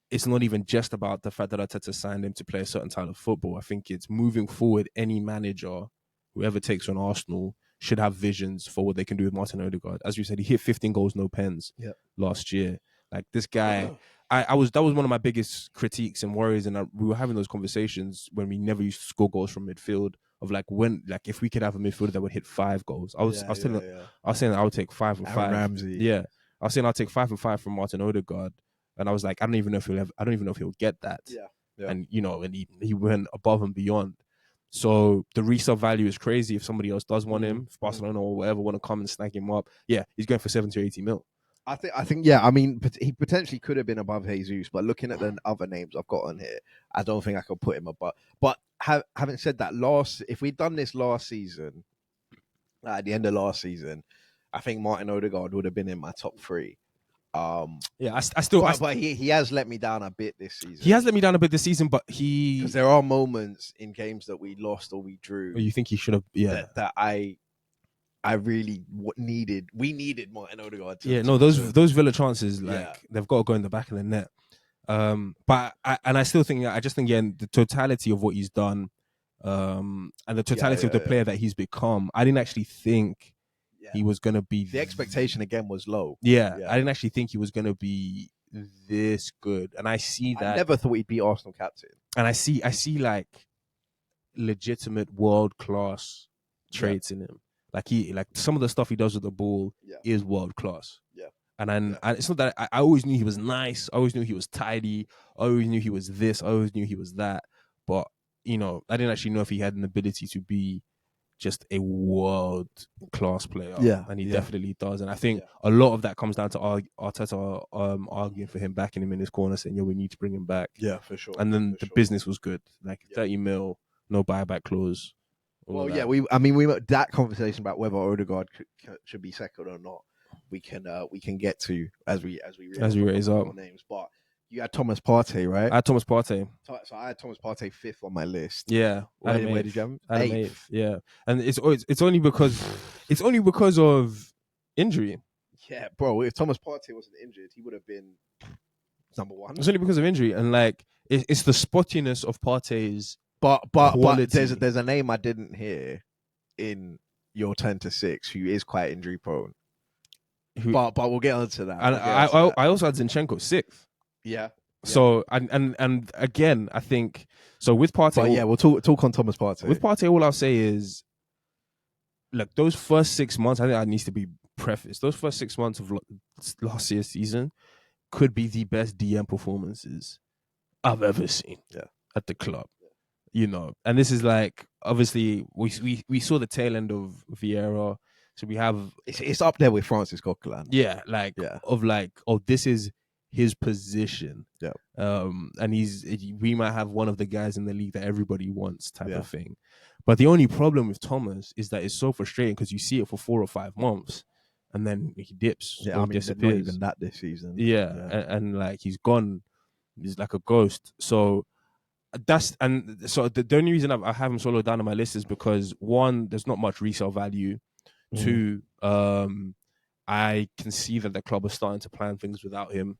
[SPEAKER 2] it's not even just about the fact that Arteta signed him to play a certain type of football. I think it's moving forward. Any manager, whoever takes on Arsenal, should have visions for what they can do with Martin Odegaard. As you said, he hit 15 goals, no pens last year. Like, this guy, that was one of my biggest critiques and worries, and we were having those conversations when we never used to score goals from midfield, of if we could have a midfielder that would hit 5 goals. I was saying that I would take 5 or 5.
[SPEAKER 3] Ramsey.
[SPEAKER 2] Yeah. I I was saying I'll take 5 and 5 from Martin Odegaard, and I was like, I don't even know if he'll get that.
[SPEAKER 3] Yeah.
[SPEAKER 2] And and he went above and beyond. So the resale value is crazy. If somebody else does want him, if Barcelona or whatever want to come and snag him up, he's going for 70 or 80 mil.
[SPEAKER 3] I think, yeah. I mean, he potentially could have been above Jesus, but looking at the other names I've got on here, I don't think I could put him above. But having said that, if we'd done this last season, at the end of last season, I think Martin Odegaard would have been in my top 3. But he has let me down a bit this season.
[SPEAKER 2] He has let me down a bit this season, but
[SPEAKER 3] because there are moments in games that we lost or we drew.
[SPEAKER 2] You think he should have? Yeah,
[SPEAKER 3] that I really needed. We needed Martin Odegaard.
[SPEAKER 2] Those Villa chances, they've got to go in the back of the net. But I still think, I just think, the totality of what he's done, and the totality of the player that he's become, I didn't actually think he was going to be.
[SPEAKER 3] The expectation again was low.
[SPEAKER 2] Yeah, I didn't actually think he was going to be this good, and I see that.
[SPEAKER 3] I never thought he'd be Arsenal captain.
[SPEAKER 2] And I see like legitimate world class traits in him. Like some of the stuff he does with the ball is world class.
[SPEAKER 3] Yeah.
[SPEAKER 2] And it's not that I always knew he was nice. I always knew he was tidy. I always knew he was this. I always knew he was that. But, I didn't actually know if he had an ability to be just a world class player.
[SPEAKER 3] Yeah.
[SPEAKER 2] And he definitely does. And I think a lot of that comes down to Arteta arguing for him, backing him in his corner, saying, we need to bring him back.
[SPEAKER 3] Yeah, for sure.
[SPEAKER 2] And then the business was good. Like 30 mil, no buyback clause.
[SPEAKER 3] Well, we that conversation about whether Odegaard should be second or not, we can get to as we
[SPEAKER 2] raise up
[SPEAKER 3] names. But you had Thomas Partey, right?
[SPEAKER 2] I had Thomas Partey.
[SPEAKER 3] So I had Thomas Partey 5th on my list.
[SPEAKER 2] Yeah,
[SPEAKER 3] where did you have him? 8th.
[SPEAKER 2] Yeah, and it's only because of injury.
[SPEAKER 3] Yeah, bro. If Thomas Partey wasn't injured, he would have been number 1.
[SPEAKER 2] It's only because of injury, and it's the spottiness of Partey's.
[SPEAKER 3] But there's a name I didn't hear in your 10 to 6 who is quite injury prone. But we'll get onto that.
[SPEAKER 2] And I also had Zinchenko 6th.
[SPEAKER 3] Yeah.
[SPEAKER 2] So and again, I think so with Partey.
[SPEAKER 3] But we'll talk on Thomas Partey.
[SPEAKER 2] With Partey, all I'll say is, look, those first 6 months, I think that needs to be prefaced. Those first 6 months of last year's season could be the best DM performances I've ever seen at the club. And this is obviously we saw the tail end of Vieira, so we have
[SPEAKER 3] it's up there with Francis Coquelin.
[SPEAKER 2] This is his position.
[SPEAKER 3] Yeah.
[SPEAKER 2] And we might have one of the guys in the league that everybody wants type of thing. But the only problem with Thomas is that it's so frustrating because you see it for 4 or 5 months and then he dips.
[SPEAKER 3] Yeah, disappears. Not even that this season.
[SPEAKER 2] Yeah. And he's gone. He's like a ghost. So the only reason I have him solo down on my list is because 1, there's not much resale value. 2, I can see that the club is starting to plan things without him.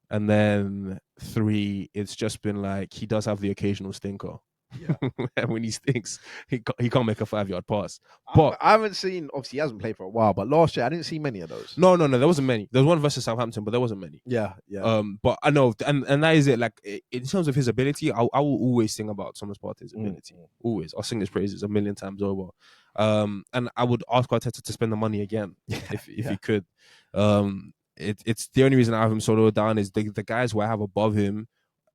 [SPEAKER 2] And then 3, it's just been he does have the occasional stinker. Yeah. And when he stinks, he can't make a 5-yard pass. But
[SPEAKER 3] I haven't seen, obviously he hasn't played for a while, but last year I didn't see many of those.
[SPEAKER 2] No, there wasn't many. There was one versus Southampton, but there wasn't many.
[SPEAKER 3] Yeah.
[SPEAKER 2] But I know, and that is it. In terms of his ability, I will always sing about Thomas Partey's ability. Always. I'll sing his praises 1,000,000 times over. And I would ask Arteta to spend the money again if he could. It's the only reason I have him solo down is the guys who I have above him,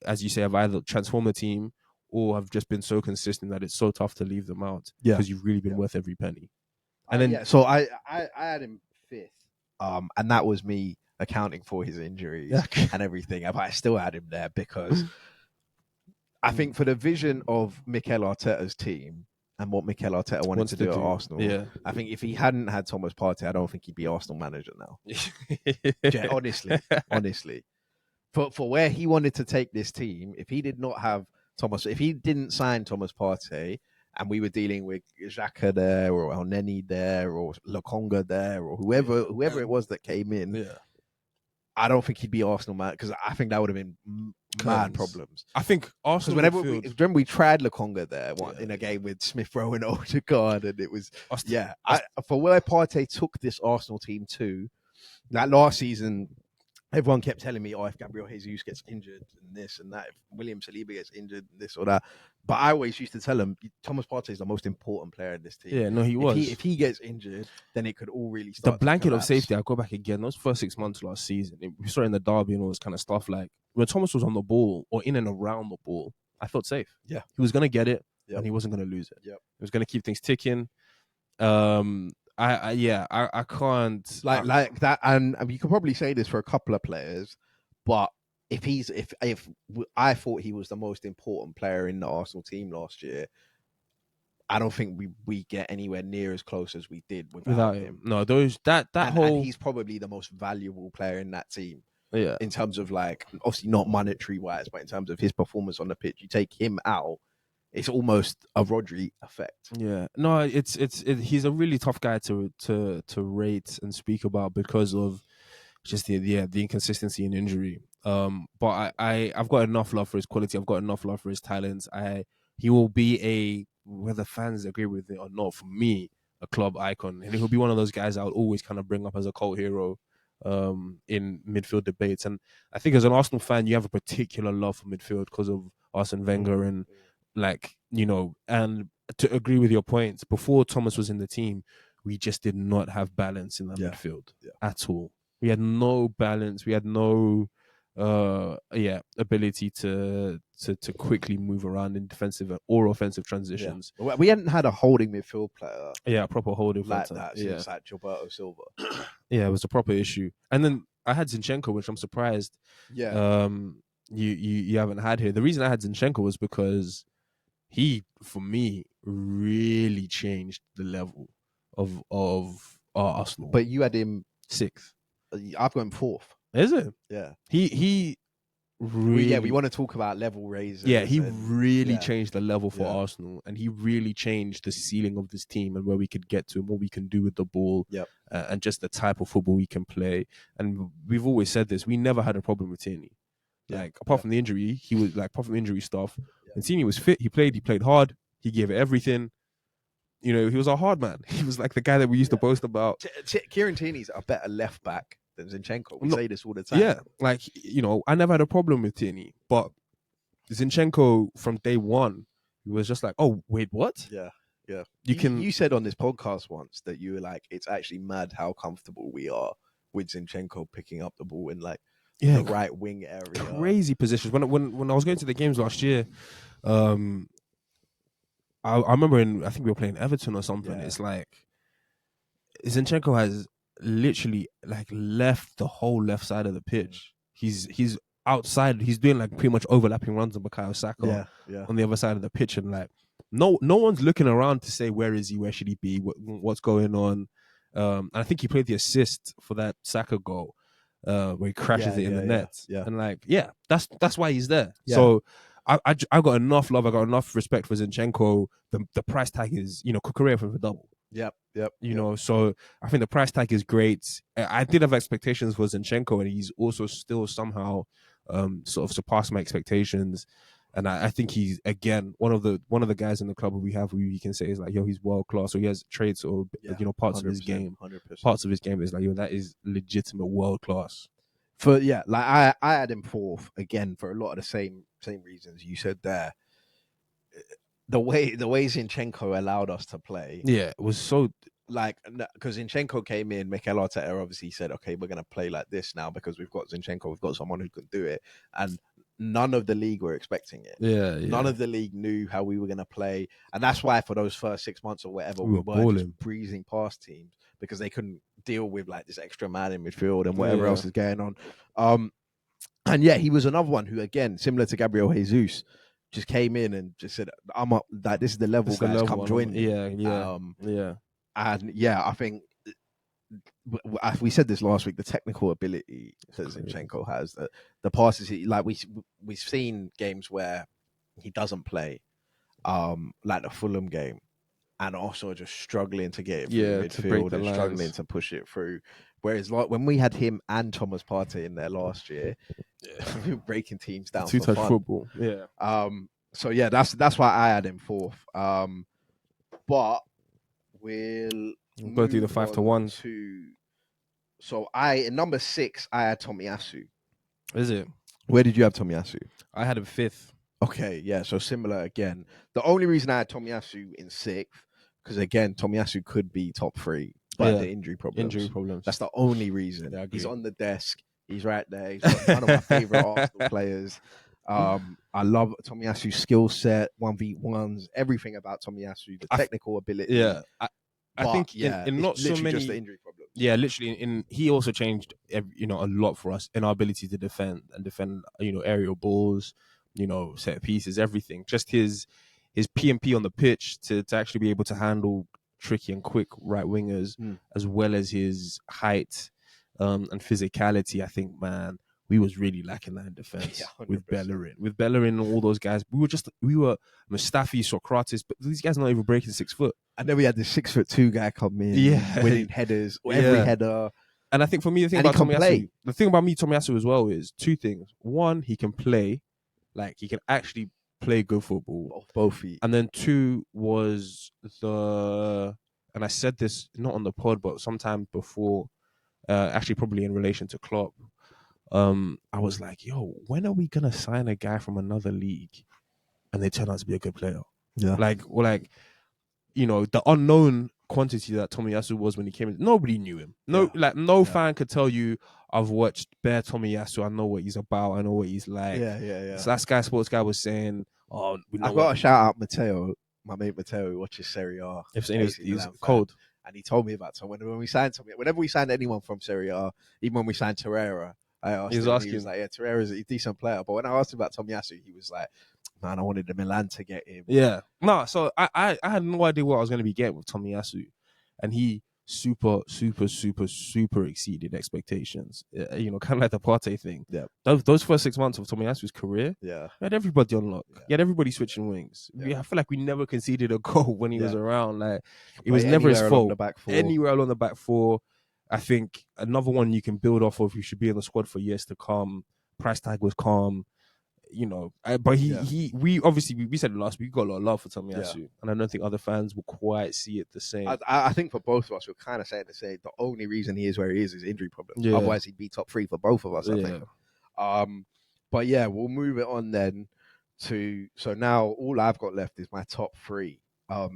[SPEAKER 2] as you say, have either transformed the team or have just been so consistent that it's so tough to leave them out because you've really been worth every penny. And then
[SPEAKER 3] so I had him 5th, and that was me accounting for his injuries and everything. But I still had him there because I think for the vision of Mikel Arteta's team and what Mikel Arteta wanted to do at Arsenal, I think if he hadn't had Thomas Partey, I don't think he'd be Arsenal manager now. honestly, for where he wanted to take this team, if he did not have if he didn't sign Thomas Partey, and we were dealing with Xhaka there, or El Neni there, or Lokonga there, or whoever it was that came in, I don't think he'd be Arsenal man, because I think that would have been mad problems.
[SPEAKER 2] I think Arsenal.
[SPEAKER 3] Whenever we tried Lokonga there in a game with Smith Rowe and Odegaard, and it was for where Partey took this Arsenal team to, that last season, everyone kept telling me, oh, if Gabriel Jesus gets injured and this and that, if William Saliba gets injured, this or that. But I always used to tell him, Thomas Partey is the most important player in this team.
[SPEAKER 2] Yeah, no, he was.
[SPEAKER 3] If he gets injured, then it could all really
[SPEAKER 2] The
[SPEAKER 3] start.
[SPEAKER 2] blanket of safety, I'll go back again. Those first 6 months last season, we saw it in the derby and all this kind of stuff. Like when Thomas was on the ball or in and around the ball, I felt safe.
[SPEAKER 3] Yeah.
[SPEAKER 2] He was going to get it
[SPEAKER 3] Yep.
[SPEAKER 2] and he wasn't going to lose it.
[SPEAKER 3] Yep.
[SPEAKER 2] He was going to keep things ticking. I can't
[SPEAKER 3] like that, and you could probably say this for a couple of players, but if I thought he was the most important player in the Arsenal team last year, I don't think we get anywhere near as close as we did without him.
[SPEAKER 2] No, and
[SPEAKER 3] he's probably the most valuable player in that team.
[SPEAKER 2] Yeah,
[SPEAKER 3] in terms of like obviously not monetary wise, but in terms of his performance on the pitch, you take him out, it's almost a Rodri effect.
[SPEAKER 2] Yeah, no, he's a really tough guy to rate and speak about because of just the inconsistency and injury. But I've got enough love for his quality. I've got enough love for his talents. He will be whether fans agree with it or not, for me, a club icon, and he'll be one of those guys I would always kind of bring up as a cult hero in midfield debates. And I think as an Arsenal fan, you have a particular love for midfield because of Arsene Wenger and and to agree with your points, before Thomas was in the team, we just did not have balance in that midfield at all. We had no balance. We had no ability to quickly move around in defensive or offensive transitions.
[SPEAKER 3] Yeah. We hadn't had a holding midfield player.
[SPEAKER 2] Yeah, a proper holding
[SPEAKER 3] like that since like Gilberto Silva.
[SPEAKER 2] Yeah, it was a proper issue. And then I had Zinchenko, which I'm surprised.
[SPEAKER 3] Yeah.
[SPEAKER 2] You haven't had here. The reason I had Zinchenko was because he, for me, really changed the level of Arsenal.
[SPEAKER 3] But you had him
[SPEAKER 2] 6th.
[SPEAKER 3] I've got him 4th.
[SPEAKER 2] Is it?
[SPEAKER 3] Yeah.
[SPEAKER 2] He really...
[SPEAKER 3] we want to talk about level raisers.
[SPEAKER 2] Yeah, he really changed the level for Arsenal, and he really changed the ceiling of this team and where we could get to and what we can do with the ball, and just the type of football we can play. And we've always said this: we never had a problem with Tierney. Apart from the injury, he was apart from injury stuff. And Tierney was fit. He played hard. He gave it everything. He was a hard man. He was like the guy that we used to boast about.
[SPEAKER 3] Kieran Tierney's a better left back than Zinchenko. We say this all the time.
[SPEAKER 2] Yeah, I never had a problem with Tierney, but Zinchenko from day one, he was just like, oh wait, what?
[SPEAKER 3] Yeah.
[SPEAKER 2] You
[SPEAKER 3] said on this podcast once that you were like, it's actually mad how comfortable we are with Zinchenko picking up the ball in the right wing area.
[SPEAKER 2] Crazy positions. When I was going to the games last year, I remember I think we were playing Everton or something. Yeah. It's like Zinchenko has literally left the whole left side of the pitch. He's outside. He's doing pretty much overlapping runs on Bukayo Saka on the other side of the pitch, and no one's looking around to say where is he, where should he be, what's going on. And I think he played the assist for that Saka goal. Where he crashes it in the net, and that's why he's there. Yeah. So I got enough love, I got enough respect for Zinchenko. The price tag is Kukurea for the double.
[SPEAKER 3] Yep.
[SPEAKER 2] So I think the price tag is great. I did have expectations for Zinchenko, and he's also still somehow sort of surpassed my expectations. And I think he's again one of the guys in the club we have who you can say is he's world class, or he has traits or parts of his game.
[SPEAKER 3] 100%.
[SPEAKER 2] Parts of his game is that is legitimate world class.
[SPEAKER 3] I had him 4th again for a lot of the same reasons you said there. The way Zinchenko allowed us to play,
[SPEAKER 2] it was so
[SPEAKER 3] because Zinchenko came in, Mikel Arteta obviously said, okay, we're gonna play like this now because we've got Zinchenko, we've got someone who can do it, and none of the league were expecting it. None of the league knew how we were going to play. And that's why for those first 6 months or whatever, we were just breezing past teams because they couldn't deal with this extra man in midfield and whatever else is going on. And he was another one who, again, similar to Gabriel Jesus, just came in and just said, I'm up, this is the level, guys, come join me.
[SPEAKER 2] And
[SPEAKER 3] I think we said this last week, the technical ability that Zinchenko has, the passes, we've seen games where he doesn't play, like the Fulham game, and also just struggling to get it through midfield and struggling to push it through. Whereas when we had him and Thomas Partey in there last year, we were breaking teams down.
[SPEAKER 2] Two-touch football.
[SPEAKER 3] So that's why I had him 4th. But we'll
[SPEAKER 2] go through the 5 to 1s.
[SPEAKER 3] So in number 6, I had Tomiyasu.
[SPEAKER 2] Is it?
[SPEAKER 3] Where did you have Tomiyasu?
[SPEAKER 2] I had him 5th.
[SPEAKER 3] Okay, yeah, so similar again. The only reason I had Tomiyasu in 6th, because again, Tomiyasu could be top 3, but the injury problems. That's the only reason.
[SPEAKER 2] Yeah,
[SPEAKER 3] he's on the desk. He's right there. He's one of my favorite Arsenal players. I love Tomiyasu's skill set, 1v1s, everything about Tomiyasu, the technical ability.
[SPEAKER 2] Yeah, I think in not so many
[SPEAKER 3] just the injury problems.
[SPEAKER 2] Yeah, literally. He also changed, a lot for us in our ability to defend, aerial balls, set pieces, everything. Just his P&P on the pitch to actually be able to handle tricky and quick right wingers, as well as his height and physicality. I think, man, we was really lacking that in defense with Bellerin. With Bellerin and all those guys, we were Mustafi, Socrates, but these guys are not even breaking 6 foot.
[SPEAKER 3] And then we had the 6'2" guy come in, winning headers, every header.
[SPEAKER 2] And I think for me, the thing about Tomiyasu as well is 2 things. One, he can play, like he can actually play good football,
[SPEAKER 3] both feet.
[SPEAKER 2] And then 2 was and I said this not on the pod, but sometime before, actually probably in relation to Klopp. I was like, yo, when are we gonna sign a guy from another league and they turn out to be a good player?
[SPEAKER 3] Yeah.
[SPEAKER 2] The unknown quantity that Tomiyasu was when he came in, nobody knew him. No fan could tell you, I've watched bare Tomiyasu, I know what he's about, I know what he's like.
[SPEAKER 3] Yeah.
[SPEAKER 2] So that Sky Sports guy was saying, I've
[SPEAKER 3] got to shout out Matteo, my mate Matteo, who watches Serie A.
[SPEAKER 2] He's cold.
[SPEAKER 3] And he told me about when we signed something, whenever we signed anyone from Serie A, even when we signed Torreira, I asked him, he was like, yeah, Torreira's a decent player. But when I asked him about Tomiyasu, he was like, man, I wanted the Milan to get him.
[SPEAKER 2] Yeah. No, so I had no idea what I was going to be getting with Tomiyasu. And he super exceeded expectations. Kind of like the Partey thing.
[SPEAKER 3] Yeah.
[SPEAKER 2] Those first 6 months of Tomiyasu's career,
[SPEAKER 3] he
[SPEAKER 2] had everybody on lock. He had everybody switching wings. I feel like we never conceded a goal when he was around. Like, it was never his fault. Anywhere along the back 4. I think another one you can build off of. You should be in the squad for years to come. Price tag was calm. But we obviously we said it last week, we got a lot of love for Tomiyasu, and I don't think other fans will quite see it the same.
[SPEAKER 3] I think for both of us, we're kind of saying to say the only reason he is where he is injury problems. Otherwise, he'd be top 3 for both of us. I think. But yeah, we'll move it on then so now all I've got left is my top 3. But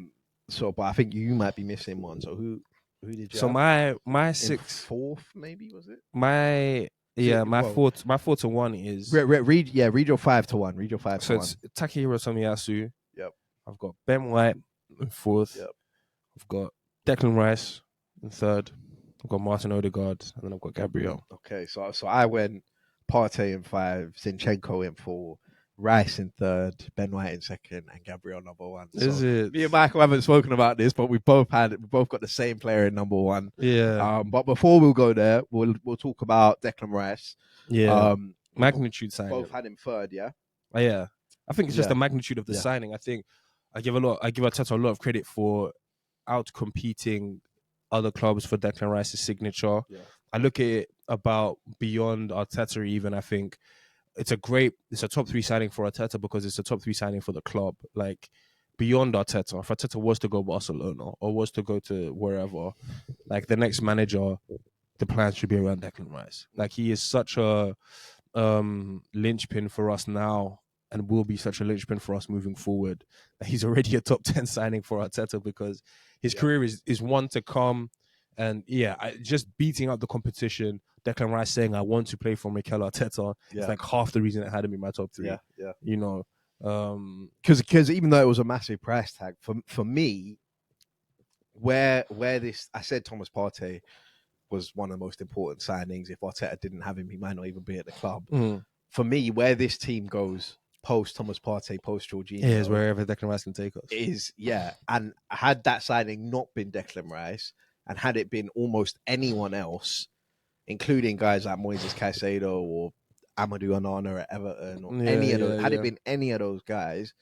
[SPEAKER 3] I think you might be missing one. So who did you?
[SPEAKER 2] So
[SPEAKER 3] have?
[SPEAKER 2] my 6th,
[SPEAKER 3] 4th maybe was it?
[SPEAKER 2] My 4 to 1 is
[SPEAKER 3] read your 5 to 1. Read your 5 to 1.
[SPEAKER 2] So it's Takehiro Tomiyasu.
[SPEAKER 3] Yep.
[SPEAKER 2] I've got Ben White in 4th.
[SPEAKER 3] Yep.
[SPEAKER 2] I've got Declan Rice in 3rd. I've got Martin Odegaard, and then I've got Gabriel.
[SPEAKER 3] Okay, so I went Partey in 5, Zinchenko in 4, Rice in 3rd, Ben White in 2nd, and Gabriel number 1.
[SPEAKER 2] Is it?
[SPEAKER 3] Me and Michael haven't spoken about this, but we both got the same player in number 1.
[SPEAKER 2] Yeah.
[SPEAKER 3] But before we'll go there, we'll talk about Declan Rice.
[SPEAKER 2] Yeah. Magnitude signing.
[SPEAKER 3] Both had him 3rd, yeah.
[SPEAKER 2] Yeah. I think it's just the magnitude of the signing. I think I give Arteta a lot of credit for out competing other clubs for Declan Rice's signature.
[SPEAKER 3] Yeah.
[SPEAKER 2] I look at it about beyond Arteta even. I think it's a top 3 signing for Arteta because it's a top 3 signing for the club. Like, beyond Arteta, if Arteta was to go Barcelona or was to go to wherever, like the next manager, the plan should be around Declan Rice. Like, he is such a linchpin for us now and will be such a linchpin for us moving forward. He's already a top 10 signing for Arteta because his career is one to come. And just beating out the competition, Declan Rice saying, I want to play for Mikel Arteta, it's like half the reason it had him in my top 3.
[SPEAKER 3] Yeah. Because even though it was a massive price tag, for me, where this, I said Thomas Partey was one of the most important signings. If Arteta didn't have him, he might not even be at the club. For me, where this team goes post Thomas Partey, post Jorginho,
[SPEAKER 2] is wherever Declan Rice can take us.
[SPEAKER 3] And had that signing not been Declan Rice, and had it been almost anyone else, including guys like Moises Caicedo or Amadou Onana at Everton, or any of those, had it been any of those guys,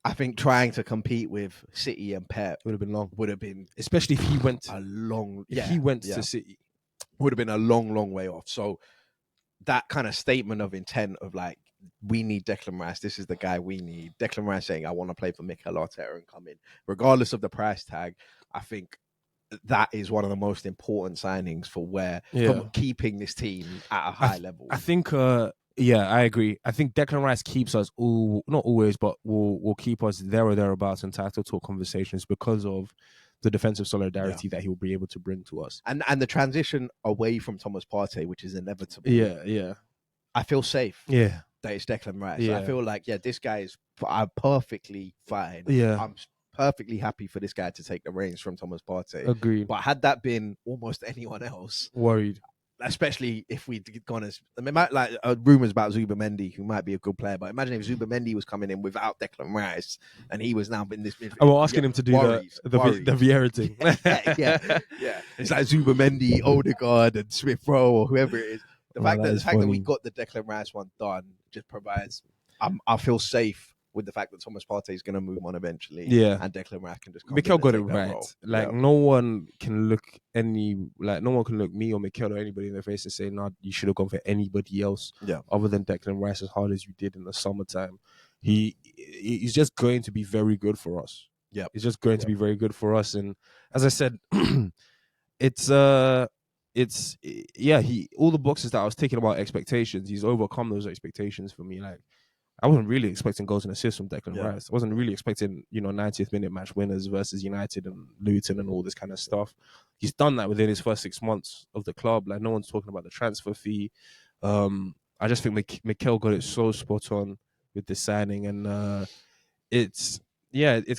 [SPEAKER 3] I think trying to compete with City and Pep
[SPEAKER 2] would have been long.
[SPEAKER 3] Would have been,
[SPEAKER 2] especially if he went
[SPEAKER 3] to City, would have been a long way off. So that kind of statement of intent of like, we need Declan Rice. This is the guy we need. Declan Rice saying, I want to play for Mikel Arteta and come in, regardless of the price tag. I think that is one of the most important signings for keeping this team at a high level.
[SPEAKER 2] I think, yeah, I agree. I think Declan Rice keeps us not always, but will keep us there or thereabouts entitled to conversations because of the defensive solidarity that he will be able to bring to us.
[SPEAKER 3] And the transition away from Thomas Partey, which is inevitable.
[SPEAKER 2] Yeah.
[SPEAKER 3] I feel safe.
[SPEAKER 2] Yeah.
[SPEAKER 3] That it's Declan Rice.
[SPEAKER 2] Yeah.
[SPEAKER 3] I feel like, this guy is perfectly fine.
[SPEAKER 2] Yeah.
[SPEAKER 3] I'm perfectly happy for this guy to take the reins from Thomas Partey.
[SPEAKER 2] Agreed.
[SPEAKER 3] But had that been almost anyone else,
[SPEAKER 2] worried.
[SPEAKER 3] Especially if we'd gone as rumours about Zubamendi, who might be a good player, but imagine if Zubamendi was coming in without Declan Rice and he was now in this midfield.
[SPEAKER 2] We're asking him to do the Vieira thing.
[SPEAKER 3] yeah. It's like Zubamendi, Odegaard, and Smith Rowe, or whoever it is. The fact that we got the Declan Rice one done just provides. I feel safe with the fact that Thomas Partey is going to move on eventually.
[SPEAKER 2] Yeah,
[SPEAKER 3] and Declan Rice can just come
[SPEAKER 2] Mikel got it right.
[SPEAKER 3] Role.
[SPEAKER 2] Like no one can look me or Mikel or anybody in the face and say, "No, you should have gone for anybody else."
[SPEAKER 3] Yeah,
[SPEAKER 2] other than Declan Rice, as hard as you did in the summertime, he's just going to be very good for us.
[SPEAKER 3] Yeah,
[SPEAKER 2] he's just going to be very good for us. And as I said, it's all the boxes that I was taking about expectations. He's overcome those expectations for me. Like, I wasn't really expecting goals and assists from Declan Rice. I wasn't really expecting, 90th minute match winners versus United and Luton and all this kind of stuff. He's done that within his first 6 months of the club. Like, no one's talking about the transfer fee. I just think Mikel got it so spot on with this signing, and it's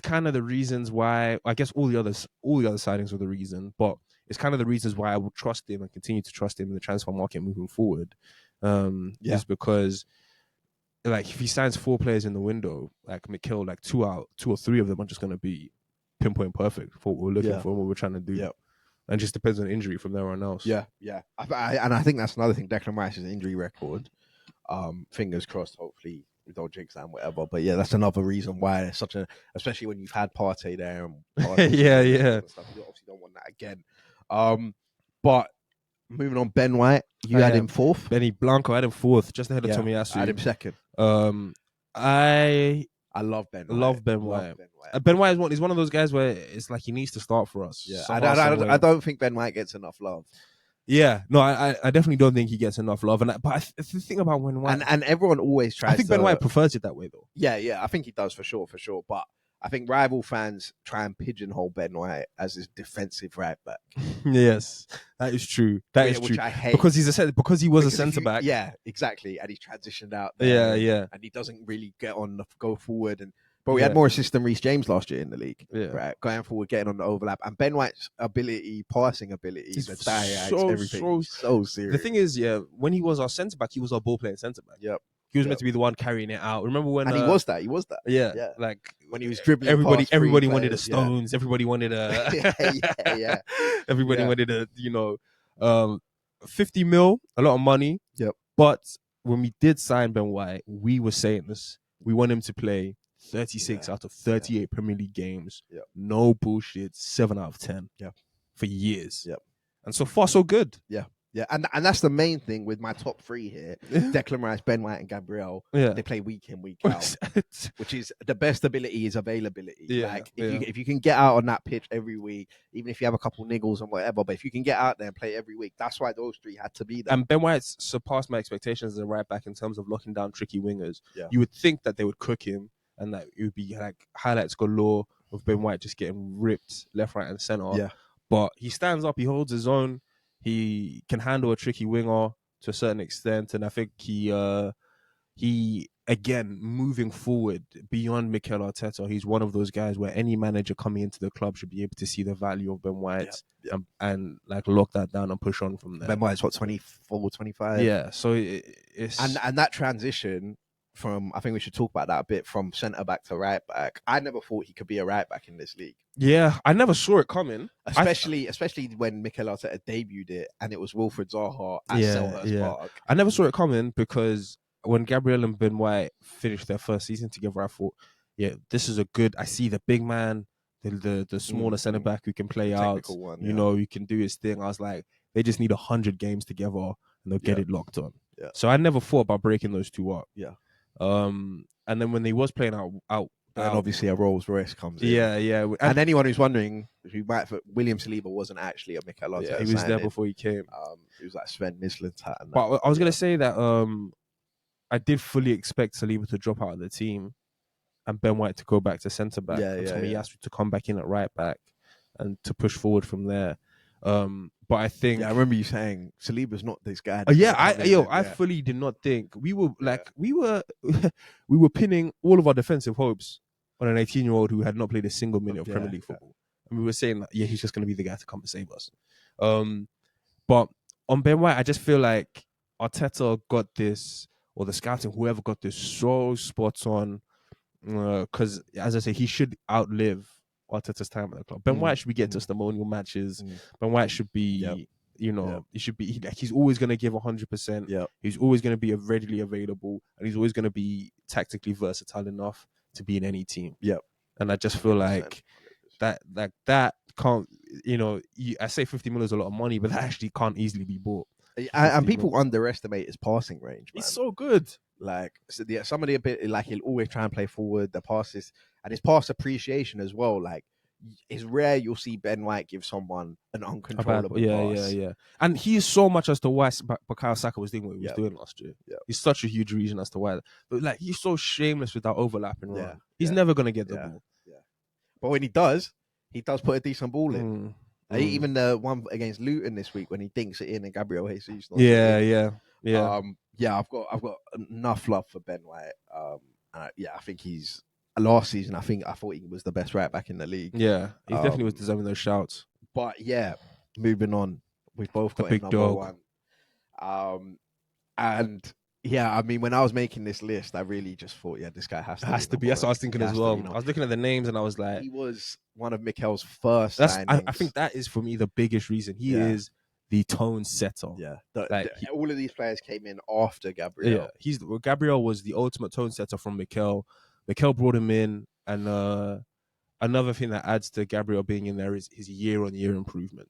[SPEAKER 2] kind of the reasons why. I guess all the other signings are the reason, but it's kind of the reasons why I will trust him and continue to trust him in the transfer market moving forward. Is because, like, if he signs 4 players in the window, like Mikel, like 2 or 3 of them are just going to be pinpoint perfect for what we're looking for, what we're trying to do.
[SPEAKER 3] Yeah.
[SPEAKER 2] And just depends on injury from there on else.
[SPEAKER 3] Yeah. And I think that's another thing. Declan Rice's injury record. Fingers crossed. Hopefully we don't jinx that and whatever. But yeah, that's another reason why it's such especially when you've had Partey there and
[SPEAKER 2] yeah.
[SPEAKER 3] Stuff, you obviously don't want that again. But moving on, Ben White, you had him 4th.
[SPEAKER 2] Benny Blanco, I had him 4th, just ahead of Tomiyasu.
[SPEAKER 3] I had him 2nd. I love Ben White.
[SPEAKER 2] Love Ben White. Ben White is one of those guys where it's like he needs to start for us.
[SPEAKER 3] Yeah, I don't think Ben White gets enough love.
[SPEAKER 2] Yeah, no, I definitely don't think he gets enough love. But the thing about Ben White,
[SPEAKER 3] and everyone always tries.
[SPEAKER 2] I think Ben White prefers it that way, though.
[SPEAKER 3] Yeah, I think he does for sure. But I think rival fans try and pigeonhole Ben White as his defensive right back.
[SPEAKER 2] Yes, that is true. Which I hate because he was a centre back.
[SPEAKER 3] Yeah, exactly. And he's transitioned out there.
[SPEAKER 2] Yeah.
[SPEAKER 3] And he doesn't really get on the go forward. But we had more assists than Reece James last year in the league. Yeah. Right, going forward, getting on the overlap, and Ben White's passing ability, everything, so serious.
[SPEAKER 2] The thing is, when he was our centre back, he was our ball playing centre back.
[SPEAKER 3] Yep.
[SPEAKER 2] He was meant to be the one carrying it out. Remember when?
[SPEAKER 3] And he was that.
[SPEAKER 2] Yeah. Like
[SPEAKER 3] when he was dribbling.
[SPEAKER 2] Everybody wanted a Stones. Everybody wanted a.
[SPEAKER 3] yeah.
[SPEAKER 2] Everybody wanted a 50 mil, a lot of money.
[SPEAKER 3] Yep.
[SPEAKER 2] But when we did sign Ben White, we were saying this. We want him to play 36 out of 38 Premier League games.
[SPEAKER 3] Yep.
[SPEAKER 2] No bullshit. 7 out of 10.
[SPEAKER 3] Yeah.
[SPEAKER 2] For years.
[SPEAKER 3] Yep.
[SPEAKER 2] And so far, so good.
[SPEAKER 3] Yeah. Yeah, and that's the main thing with my top 3 here. Declan Rice, Ben White, and Gabriel.
[SPEAKER 2] Yeah.
[SPEAKER 3] They play week in, week out. Which is the best ability is availability. Yeah, if you can get out on that pitch every week, even if you have a couple niggles and whatever, but if you can get out there and play every week, that's why those 3 had to be there.
[SPEAKER 2] And Ben White's surpassed my expectations as a right back in terms of locking down tricky wingers.
[SPEAKER 3] Yeah.
[SPEAKER 2] You would think that they would cook him and that it would be like highlights galore of Ben White just getting ripped left, right, and centre.
[SPEAKER 3] Yeah.
[SPEAKER 2] But he stands up, he holds his own. He can handle a tricky winger to a certain extent, and I think he again moving forward beyond Mikel Arteta, he's one of those guys where any manager coming into the club should be able to see the value of Ben White and like lock that down and push on from there.
[SPEAKER 3] Ben White's 24, 25.
[SPEAKER 2] Yeah, so it's
[SPEAKER 3] and that transition from, I think we should talk about that a bit, from centre back to right back. I never thought he could be a right back in this league.
[SPEAKER 2] Yeah, I never saw it coming.
[SPEAKER 3] Especially when Mikel Arteta debuted it and it was Wilfred Zaha at Selhurst Park.
[SPEAKER 2] I never saw it coming because when Gabriel and Ben White finished their first season together, I thought, this is a good. I see the big man, the smaller centre back who can play out. He can do his thing. I was like, they just need 100 games together and they'll get it locked on.
[SPEAKER 3] Yeah.
[SPEAKER 2] So I never thought about breaking those 2 up.
[SPEAKER 3] Yeah.
[SPEAKER 2] And then when they was playing out,
[SPEAKER 3] and obviously a Rolls Royce comes in.
[SPEAKER 2] Yeah.
[SPEAKER 3] And anyone who's wondering, because William Saliba wasn't actually a Mikel Arteta.
[SPEAKER 2] Yeah, he was there before he came.
[SPEAKER 3] It was like Sven Mislintat.
[SPEAKER 2] But I was gonna say that I did fully expect Saliba to drop out of the team and Ben White to go back to centre back.
[SPEAKER 3] Yeah,
[SPEAKER 2] and
[SPEAKER 3] yeah,
[SPEAKER 2] Tomiyasu to come back in at right back and to push forward from there. But I think
[SPEAKER 3] I remember you saying Saliba's not this guy.
[SPEAKER 2] I fully did not think we were we were pinning all of our defensive hopes on an 18-year-old who had not played a single minute of Premier League football. And we were saying that, he's just going to be the guy to come and save us. But on Ben White, I just feel like Arteta got this, or the scouting, whoever got this so spot on, because as I say, he should outlive Arteta's time at the club. Ben White should be getting testimonial matches. Ben White should be, he should be. He's always going to give 100%.
[SPEAKER 3] Yeah,
[SPEAKER 2] he's always going to be readily available, and he's always going to be tactically versatile enough to be in any team.
[SPEAKER 3] Yeah,
[SPEAKER 2] and I just feel like that can't. I say 50 million is a lot of money, but that actually can't easily be bought.
[SPEAKER 3] And people underestimate his passing range. Man.
[SPEAKER 2] He's so good.
[SPEAKER 3] Like somebody a bit like he'll always try and play forward. The passes and his pass appreciation as well. Like it's rare you'll see Ben White give someone an uncontrollable pass.
[SPEAKER 2] Yeah. And he is so much as to why Bukayo Saka was doing what he was doing last year.
[SPEAKER 3] Yeah.
[SPEAKER 2] He's such a huge reason as to why. But like he's so shameless with that overlapping run. He's never gonna get the ball.
[SPEAKER 3] Yeah. But when he does put a decent ball in. Even the one against Luton this week when he dinks it in and Gabriel Jesus.
[SPEAKER 2] Yeah.
[SPEAKER 3] I've got enough love for Ben White. I think he's last season. I thought he was the best right back in the league.
[SPEAKER 2] Yeah, he definitely was deserving those shouts.
[SPEAKER 3] But yeah, moving on, we've both got
[SPEAKER 2] big
[SPEAKER 3] number
[SPEAKER 2] dog.
[SPEAKER 3] one. And yeah, I mean, when I was making this list, I really just thought, this guy has to be.
[SPEAKER 2] That's what I was thinking as well. I was looking at the names and I was like,
[SPEAKER 3] he was one of Mikel's first signings.
[SPEAKER 2] I think that is for me the biggest reason. He is the tone setter.
[SPEAKER 3] Yeah, all of these players came in after Gabriel.
[SPEAKER 2] Yeah, Gabriel was the ultimate tone setter from Mikel. Mikel brought him in, and another thing that adds to Gabriel being in there is his year-on-year improvement.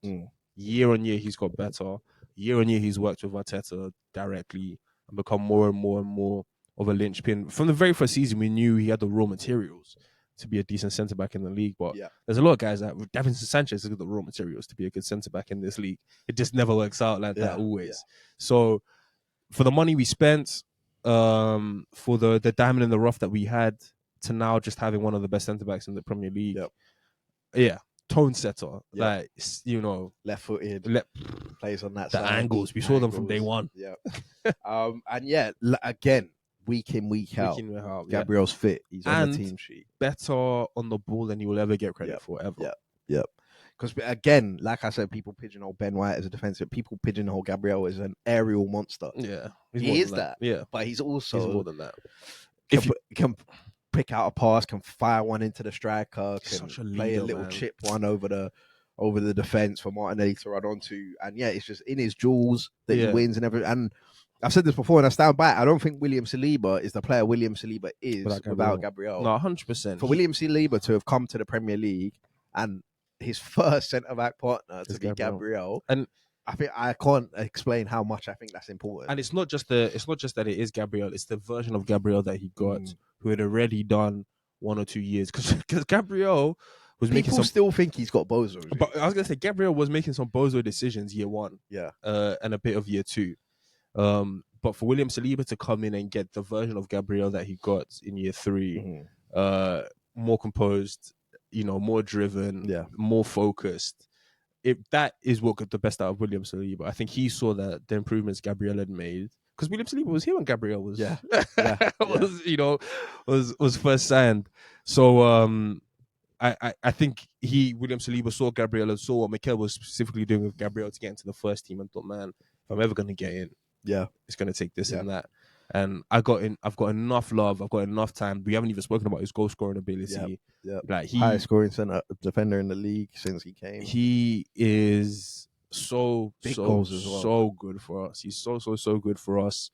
[SPEAKER 2] Year-on-year, he's got better. Year-on-year, he's worked with Arteta directly and become more and more and more of a linchpin. From the very first season, we knew he had the raw materials to be a decent centre-back in the league. But there's a lot of guys that, Davinson Sanchez has got the raw materials to be a good centre-back in this league. It just never works out like that always. Yeah. So for the money we spent, for the diamond in the rough that we had, to now just having one of the best centre-backs in the Premier League. Tone setter. Like,
[SPEAKER 3] left-footed, plays on that
[SPEAKER 2] side. The angles, we saw them from day one.
[SPEAKER 3] And again, week in, week out, Gabriel's fit. He's on the team sheet.
[SPEAKER 2] Better on the ball than you will ever get credit for, ever.
[SPEAKER 3] Yep. Because again, like I said, people pigeonhole Ben White as a defensive. People pigeonhole Gabriel as an aerial monster.
[SPEAKER 2] Yeah.
[SPEAKER 3] He is that.
[SPEAKER 2] Yeah.
[SPEAKER 3] But he's also
[SPEAKER 2] more than that.
[SPEAKER 3] Can pick out a pass, can fire one into the striker, can play a little chip one over the defense for Martinelli to run onto. And it's just in his jewels that he wins and everything. And I've said this before and I stand by it. I don't think William Saliba is the player William Saliba is without Gabriel.
[SPEAKER 2] No, 100%.
[SPEAKER 3] For William Saliba to have come to the Premier League and his first centre-back partner to be Gabriel.
[SPEAKER 2] And
[SPEAKER 3] I think I can't explain how much I think that's important.
[SPEAKER 2] And it's not just that it is Gabriel, it's the version of Gabriel that he got who had already done 1 or 2 years. Because Gabriel was making some...
[SPEAKER 3] still think he's got bozo.
[SPEAKER 2] But I was going to say, Gabriel was making some bozo decisions year one.
[SPEAKER 3] Yeah.
[SPEAKER 2] And a bit of year two. But for William Saliba to come in and get the version of Gabriel that he got in year three, more composed, more driven, more focused, that is what got the best out of William Saliba. I think he saw that the improvements Gabriel had made, because William Saliba was here when Gabriel was was first signed. So I think William Saliba saw Gabriel and saw what Mikel was specifically doing with Gabriel to get into the first team and thought, man, if I'm ever going to get in, it's going to take this and that. And I've got enough love. I've got enough time. We haven't even spoken about his goal scoring ability. Like
[SPEAKER 3] highest scoring center defender in the league since he came.
[SPEAKER 2] He is so
[SPEAKER 3] goals as well.
[SPEAKER 2] So good for us. He's so good for us.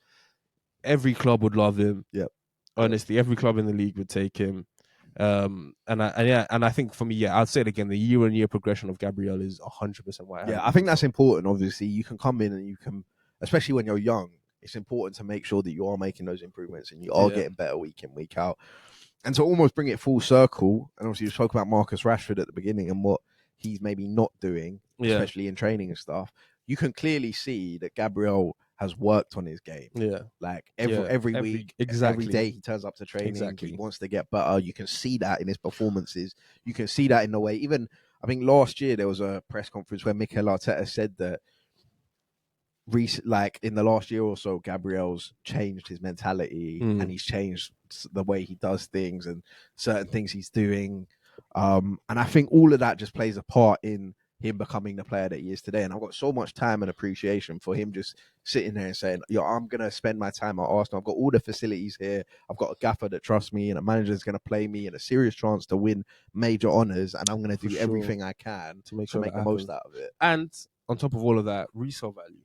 [SPEAKER 2] Every club would love him.
[SPEAKER 3] Yep.
[SPEAKER 2] Honestly, every club in the league would take him. And I think for me, I'd say it again. The year-on-year progression of Gabriel is 100% why.
[SPEAKER 3] I think that's important. Obviously, you can come in and you can, especially when you're young, it's important to make sure that you are making those improvements and you are getting better week in, week out. And to almost bring it full circle, and obviously you spoke about Marcus Rashford at the beginning and what he's maybe not doing, especially in training and stuff, you can clearly see that Gabriel has worked on his game.
[SPEAKER 2] Yeah.
[SPEAKER 3] Like every week, every day he turns up to training. He wants to get better. You can see that in his performances. You can see that in the way, even I think last year there was a press conference where Mikel Arteta said that like in the last year or so, Gabriel's changed his mentality and he's changed the way he does things and certain things he's doing. And I think all of that just plays a part in him becoming the player that he is today. And I've got so much time and appreciation for him just sitting there and saying, yo, I'm going to spend my time at Arsenal. I've got all the facilities here. I've got a gaffer that trusts me and a manager that's going to play me and a serious chance to win major honours. And I'm going to do everything I can to make the most out of it.
[SPEAKER 2] And on top of all of that, resale value.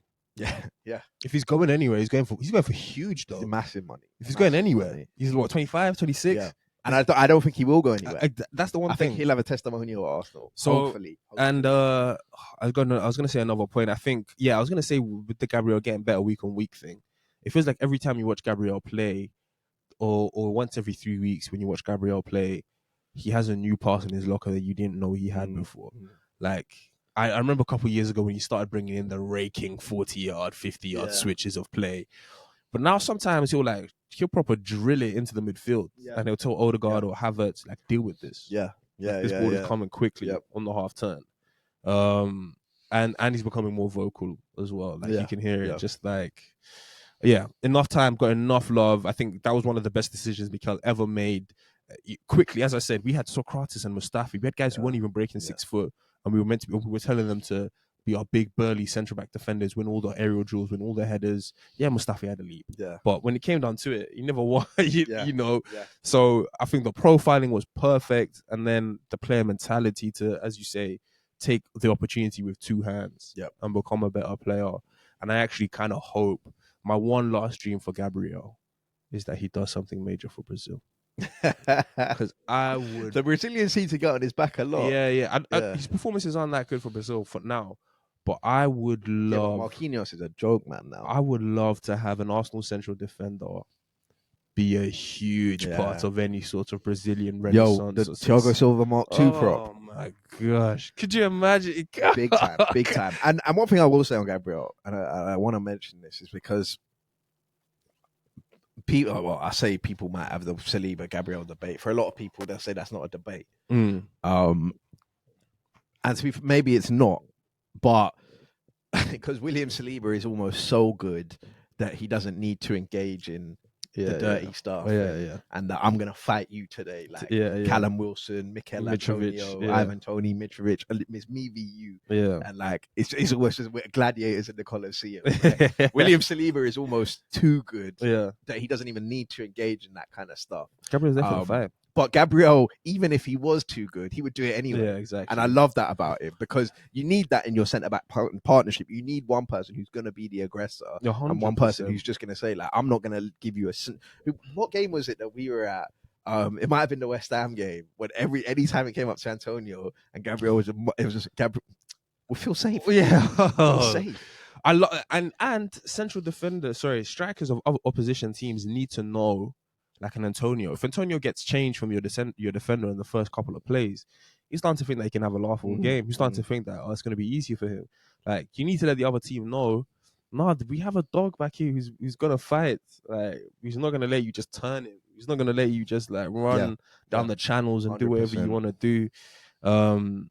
[SPEAKER 3] Yeah.
[SPEAKER 2] If he's going anywhere, he's going for huge though.
[SPEAKER 3] It's massive money.
[SPEAKER 2] If he's going anywhere, he's what, 25, 26?
[SPEAKER 3] Yeah. And I don't think he will go anywhere.
[SPEAKER 2] That's the one
[SPEAKER 3] I
[SPEAKER 2] thing.
[SPEAKER 3] think he'll have a testimonial at Arsenal.
[SPEAKER 2] So,
[SPEAKER 3] hopefully.
[SPEAKER 2] And I was gonna say another point. I think, I was gonna say with the Gabriel getting better week on week thing, it feels like every time you watch Gabriel play, or once every 3 weeks when you watch Gabriel play, he has a new pass in his locker that you didn't know he had before. Like I remember a couple of years ago when he started bringing in the raking 40-yard, 50-yard switches of play. But now sometimes he'll proper drill it into the midfield, and he'll tell Odegaard or Havertz, like, deal with this. This ball is coming quickly on the half turn. And he's becoming more vocal as well. Like you can hear it, just like, enough time, got enough love. I think that was one of the best decisions Mikel ever made. Quickly, as I said, we had Socrates and Mustafi. We had guys who weren't even breaking 6 foot, and we were telling them to be our big burly centre back defenders, win all the aerial duels, win all the headers. Yeah, Mustafi had a leap.
[SPEAKER 3] Yeah.
[SPEAKER 2] But when it came down to it, he never won. You know. Yeah. So I think the profiling was perfect, and then the player mentality to, as you say, take the opportunity with 2 hands and become a better player. And I actually kind of hope, my one last dream for Gabriel is that he does something major for Brazil. Because I would.
[SPEAKER 3] The Brazilians seem to get on his back a lot.
[SPEAKER 2] His performances aren't that good for Brazil for now, but I would love.
[SPEAKER 3] Marquinhos is a joke man now.
[SPEAKER 2] I would love to have an Arsenal central defender be a huge part of any sort of Brazilian renaissance.
[SPEAKER 3] The Thiago Silva Mark II prop.
[SPEAKER 2] Oh my gosh! Could you imagine?
[SPEAKER 3] Big time. And one thing I will say on Gabriel, and I want to mention this, is because people might have the Saliba Gabriel debate. For a lot of people, they'll say that's not a debate. And maybe it's not, but because William Saliba is almost so good that he doesn't need to engage in the dirty stuff. And that I'm gonna fight you today, like Callum Wilson, Mikel Antonio, Ivan Toney, Mitrovic. It's me v you. And like it's almost just we're gladiators in the Colosseum. Right? William Saliba is almost too good that he doesn't even need to engage in that kind of stuff.
[SPEAKER 2] Gabriel's there for the fight.
[SPEAKER 3] But Gabriel, even if he was too good, he would do it anyway.
[SPEAKER 2] Yeah, exactly.
[SPEAKER 3] And I love that about him, because you need that in your centre-back partnership. You need one person who's going to be the aggressor
[SPEAKER 2] 100%.
[SPEAKER 3] And one person who's just going to say, like, I'm not going to give you a... What game was it that we were at? It might have been the West Ham game, when any time it came up to Antonio and Gabriel it was just Gabriel. We feel safe.
[SPEAKER 2] Yeah.
[SPEAKER 3] Feel safe.
[SPEAKER 2] And strikers of opposition teams need to know, like an Antonio. If Antonio gets changed from your defender in the first couple of plays, he's starting to think that he can have a laughable game. He's starting to think that it's going to be easy for him. Like, you need to let the other team know, we have a dog back here who's going to fight. Like, he's not going to let you just turn it. He's not going to let you just like run down the channels and 100%. Do whatever you want to do. And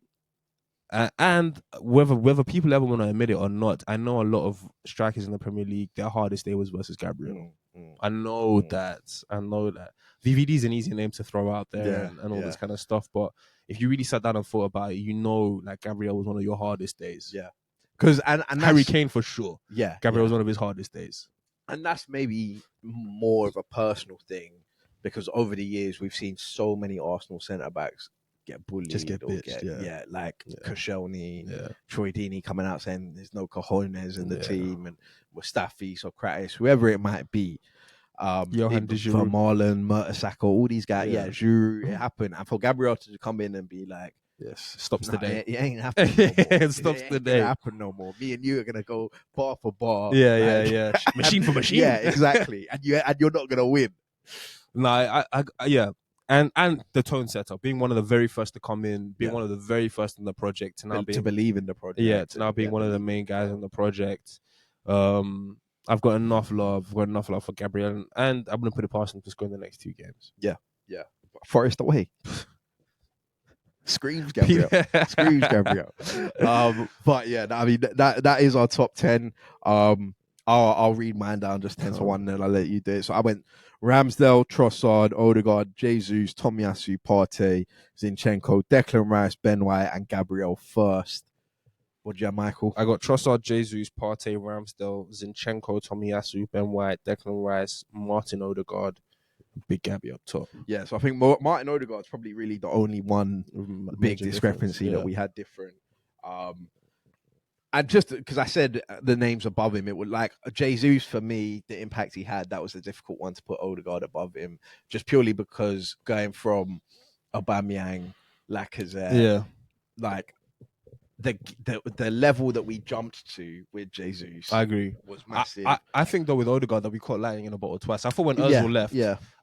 [SPEAKER 2] whether people ever want to admit it or not, I know a lot of strikers in the Premier League, their hardest day was versus Gabriel. I know that. VVD is an easy name to throw out there and all this kind of stuff. But if you really sat down and thought about it, you know, like, Gabriel was one of your hardest days.
[SPEAKER 3] Yeah. Because and
[SPEAKER 2] Harry Kane for sure.
[SPEAKER 3] Yeah.
[SPEAKER 2] Gabriel was one of his hardest days.
[SPEAKER 3] And that's maybe more of a personal thing, because over the years we've seen so many Arsenal centre backs get bullied,
[SPEAKER 2] just get bitched,
[SPEAKER 3] Koscielny, Troy Deeney coming out saying there's no cojones in the team, and Mustafi, Socrates, whoever it might be,
[SPEAKER 2] Johan de Giroud,
[SPEAKER 3] Van Marlen, Mertesacker, all these guys, Giroud, it happened, and for Gabriel to come in and be like,
[SPEAKER 2] stops the day.
[SPEAKER 3] It ain't happening no more.
[SPEAKER 2] It stops the day.
[SPEAKER 3] It ain't happen no more. Me and you are gonna go bar for bar.
[SPEAKER 2] Machine for machine.
[SPEAKER 3] Yeah, exactly. And you're not gonna win.
[SPEAKER 2] No, and the tone setter, being one of the very first to come in, being
[SPEAKER 3] Yeah.
[SPEAKER 2] one of the very first in the project, to now
[SPEAKER 3] to believe in the project.
[SPEAKER 2] yeah, to now being one of the main guys in the project. I've got enough love. I've got enough love for Gabriel, and I'm gonna put it past him to score in the next 2 games.
[SPEAKER 3] Yeah. Forest away. Screams Gabriel. Screams Gabriel. But yeah, I mean that is our top 10. I'll read mine down just 10 to 1, and then I'll let you do it. So I went Ramsdale, Trossard, Odegaard, Jesus, Tomiyasu, Partey, Zinchenko, Declan Rice, Ben White, and Gabriel first. What do you have, Michael?
[SPEAKER 2] I got Trossard, Jesus, Partey, Ramsdale, Zinchenko, Tomiyasu, Ben White, Declan Rice, Martin Odegaard, Big Gabby up top.
[SPEAKER 3] Yeah, so I think Martin Odegaard's probably really the only one big discrepancy that we had different. And just because I said the names above him, it would like Jesus for me, the impact he had, that was a difficult one to put Odegaard above him, just purely because going from Aubameyang, Lacazette, like the level that we jumped to with Jesus,
[SPEAKER 2] I agree,
[SPEAKER 3] was massive.
[SPEAKER 2] I think though with Odegaard that we caught lightning in a bottle twice. I thought when Ozil left,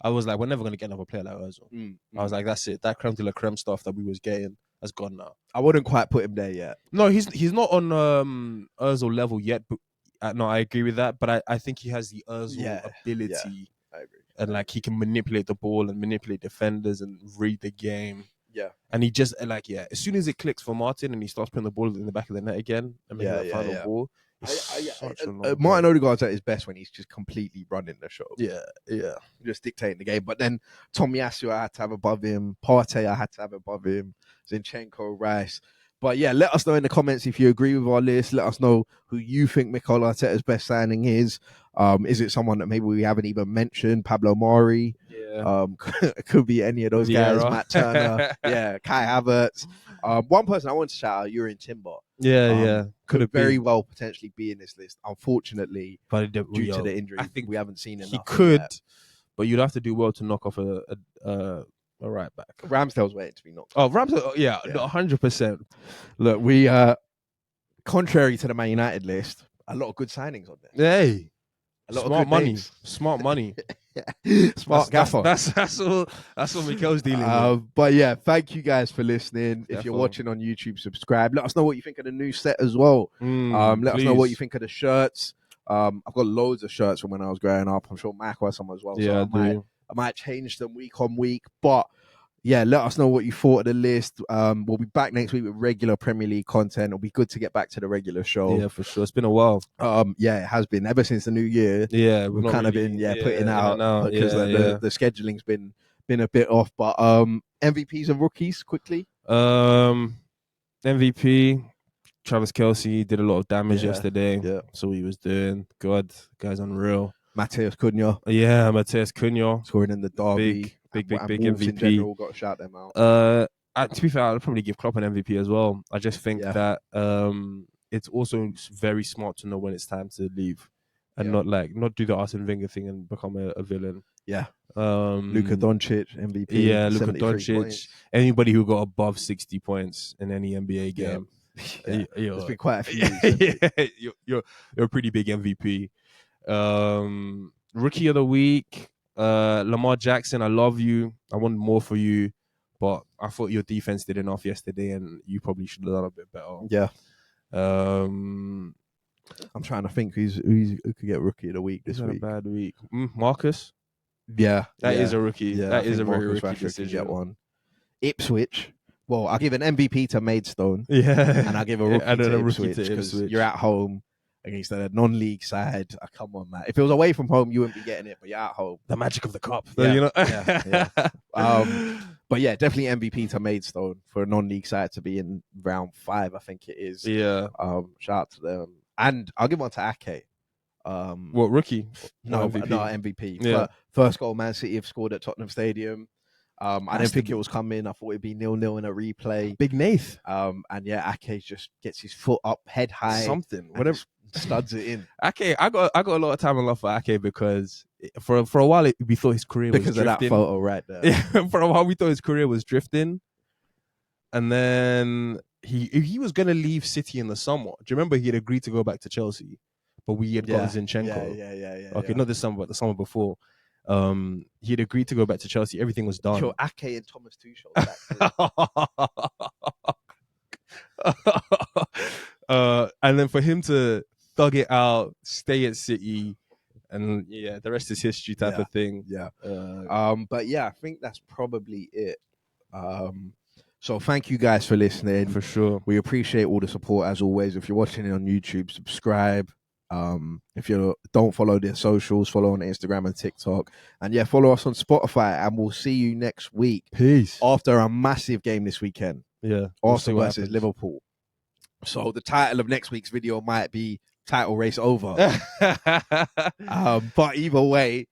[SPEAKER 2] I was like, we're never gonna get another player like Ozil. I was like, that's it. That creme de la creme stuff that we was getting has gone now.
[SPEAKER 3] I wouldn't quite put him there yet.
[SPEAKER 2] No, he's not on Ozil level yet. But no, I agree with that. But I think he has the Ozil ability.
[SPEAKER 3] I agree.
[SPEAKER 2] And like he can manipulate the ball and manipulate defenders and read the game.
[SPEAKER 3] Yeah.
[SPEAKER 2] And he just as soon as it clicks for Martin and he starts putting the ball in the back of the net again and making that final ball.
[SPEAKER 3] Martin Odegaard's at his best when he's just completely running the show.
[SPEAKER 2] Yeah.
[SPEAKER 3] Just dictating the game. But then Tomiyasu I had to have above him. Partey I had to have above him. Zinchenko, Rice. But yeah, let us know in the comments if you agree with our list. Let us know who you think Mikel Arteta's best signing is. Is it someone that maybe we haven't even mentioned? Pablo Mari?
[SPEAKER 2] Yeah.
[SPEAKER 3] It could be any of those guys. Matt Turner. Kai Havertz. One person I want to shout out, Jurgen Timber. Could very well potentially be in this list. Unfortunately,
[SPEAKER 2] but
[SPEAKER 3] due to the injury, I think we haven't seen enough.
[SPEAKER 2] He could, but you'd have to do well to knock off a right back.
[SPEAKER 3] Ramsdale's waiting to be knocked.
[SPEAKER 2] Oh, Ramsdale, 100%.
[SPEAKER 3] Look, we contrary to the Man United list, a lot of good signings on there.
[SPEAKER 2] Hey, a lot of money, smart money,
[SPEAKER 3] smart gaffer.
[SPEAKER 2] That's what Mikel's dealing with.
[SPEAKER 3] But yeah, thank you guys for listening. If you're watching on YouTube, subscribe. Let us know what you think of the new set as well. Let us know what you think of the shirts. I've got loads of shirts from when I was growing up. I'm sure Mike has some as well.
[SPEAKER 2] Yeah,
[SPEAKER 3] so I might change them week on week, but yeah, let us know what you thought of the list. We'll be back next week with regular Premier League content. It'll be good to get back to the regular show.
[SPEAKER 2] Yeah, for sure. It's been a while.
[SPEAKER 3] Yeah, it has been ever since the new year.
[SPEAKER 2] Yeah,
[SPEAKER 3] we've kind of been putting out because the scheduling's been a bit off. But MVPs and rookies quickly.
[SPEAKER 2] MVP. Travis Kelce did a lot of damage yesterday. Yeah, so he was doing. God, guy's unreal.
[SPEAKER 3] Mateus Cunha.
[SPEAKER 2] Yeah, Mateus Cunha.
[SPEAKER 3] Scoring in the derby.
[SPEAKER 2] Big
[SPEAKER 3] MVP. In general, got to shout them out.
[SPEAKER 2] To be fair, I'll probably give Klopp an MVP as well. I just think that it's also very smart to know when it's time to leave and not do the Arsene Wenger thing and become a villain.
[SPEAKER 3] Yeah. Luka Doncic, MVP.
[SPEAKER 2] Yeah, Luka Doncic. Points. Anybody who got above 60 points in any NBA game.
[SPEAKER 3] Yeah. There's been quite a few.
[SPEAKER 2] You're a pretty big MVP. Rookie of the week, Lamar Jackson. I love you. I want more for you, but I thought your defense did enough yesterday, and you probably should have done a bit better.
[SPEAKER 3] Yeah. I'm trying to think who could get rookie of the week this week.
[SPEAKER 2] A bad week. Marcus.
[SPEAKER 3] Yeah,
[SPEAKER 2] that is a rookie.
[SPEAKER 3] Yeah,
[SPEAKER 2] that is a very
[SPEAKER 3] Marcus
[SPEAKER 2] rookie decision.
[SPEAKER 3] Get one. Ipswich. Well, I'll give an MVP to Maidstone.
[SPEAKER 2] Yeah.
[SPEAKER 3] And I'll give a rookie to Ipswich because you're at home against a non-league side. Oh, come on, man. If it was away from home, you wouldn't be getting it, but you're at home.
[SPEAKER 2] The magic of the cup.
[SPEAKER 3] Yeah.
[SPEAKER 2] You know?
[SPEAKER 3] But yeah, definitely MVP to Maidstone for a non-league side to be in round 5, I think it is.
[SPEAKER 2] Yeah.
[SPEAKER 3] Shout out to them. And I'll give one to Ake.
[SPEAKER 2] What, rookie?
[SPEAKER 3] No, MVP. Yeah. First goal Man City have scored at Tottenham Stadium. I didn't think it was coming. I thought it'd be 0-0 in a replay.
[SPEAKER 2] Big Nath.
[SPEAKER 3] And yeah, Ake just gets his foot up, head high.
[SPEAKER 2] Something. Whatever.
[SPEAKER 3] Studs it in.
[SPEAKER 2] Ake, I got a lot of time and love for Ake because for a while we thought his career was drifting.
[SPEAKER 3] Because of that photo right there.
[SPEAKER 2] Yeah, for a while we thought his career was drifting. And then he was going to leave City in the summer. Do you remember he had agreed to go back to Chelsea? But we had got Zinchenko.
[SPEAKER 3] Yeah.
[SPEAKER 2] Okay, not this summer, but the summer before. he'd agreed to go back to Chelsea. Everything was done.
[SPEAKER 3] Yo, Ake and Thomas Tuchel.
[SPEAKER 2] And then for him to thug it out, stay at City, and yeah, the rest is history type of thing.
[SPEAKER 3] Yeah. But yeah, I think that's probably it. So thank you guys for listening.
[SPEAKER 2] For sure.
[SPEAKER 3] We appreciate all the support as always. If you're watching it on YouTube, subscribe. If you don't follow their socials, follow on Instagram and TikTok. And yeah, follow us on Spotify. And we'll see you next week.
[SPEAKER 2] Peace.
[SPEAKER 3] After a massive game this weekend.
[SPEAKER 2] Yeah.
[SPEAKER 3] Arsenal versus Liverpool. So the title of next week's video might be Title Race Over. But either way,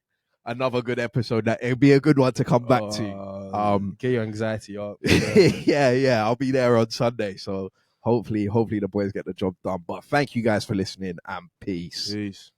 [SPEAKER 3] another good episode. That it'll be a good one to come back to.
[SPEAKER 2] Get your anxiety up.
[SPEAKER 3] Yeah. I'll be there on Sunday. So hopefully the boys get the job done. But thank you guys for listening and peace.
[SPEAKER 2] Peace.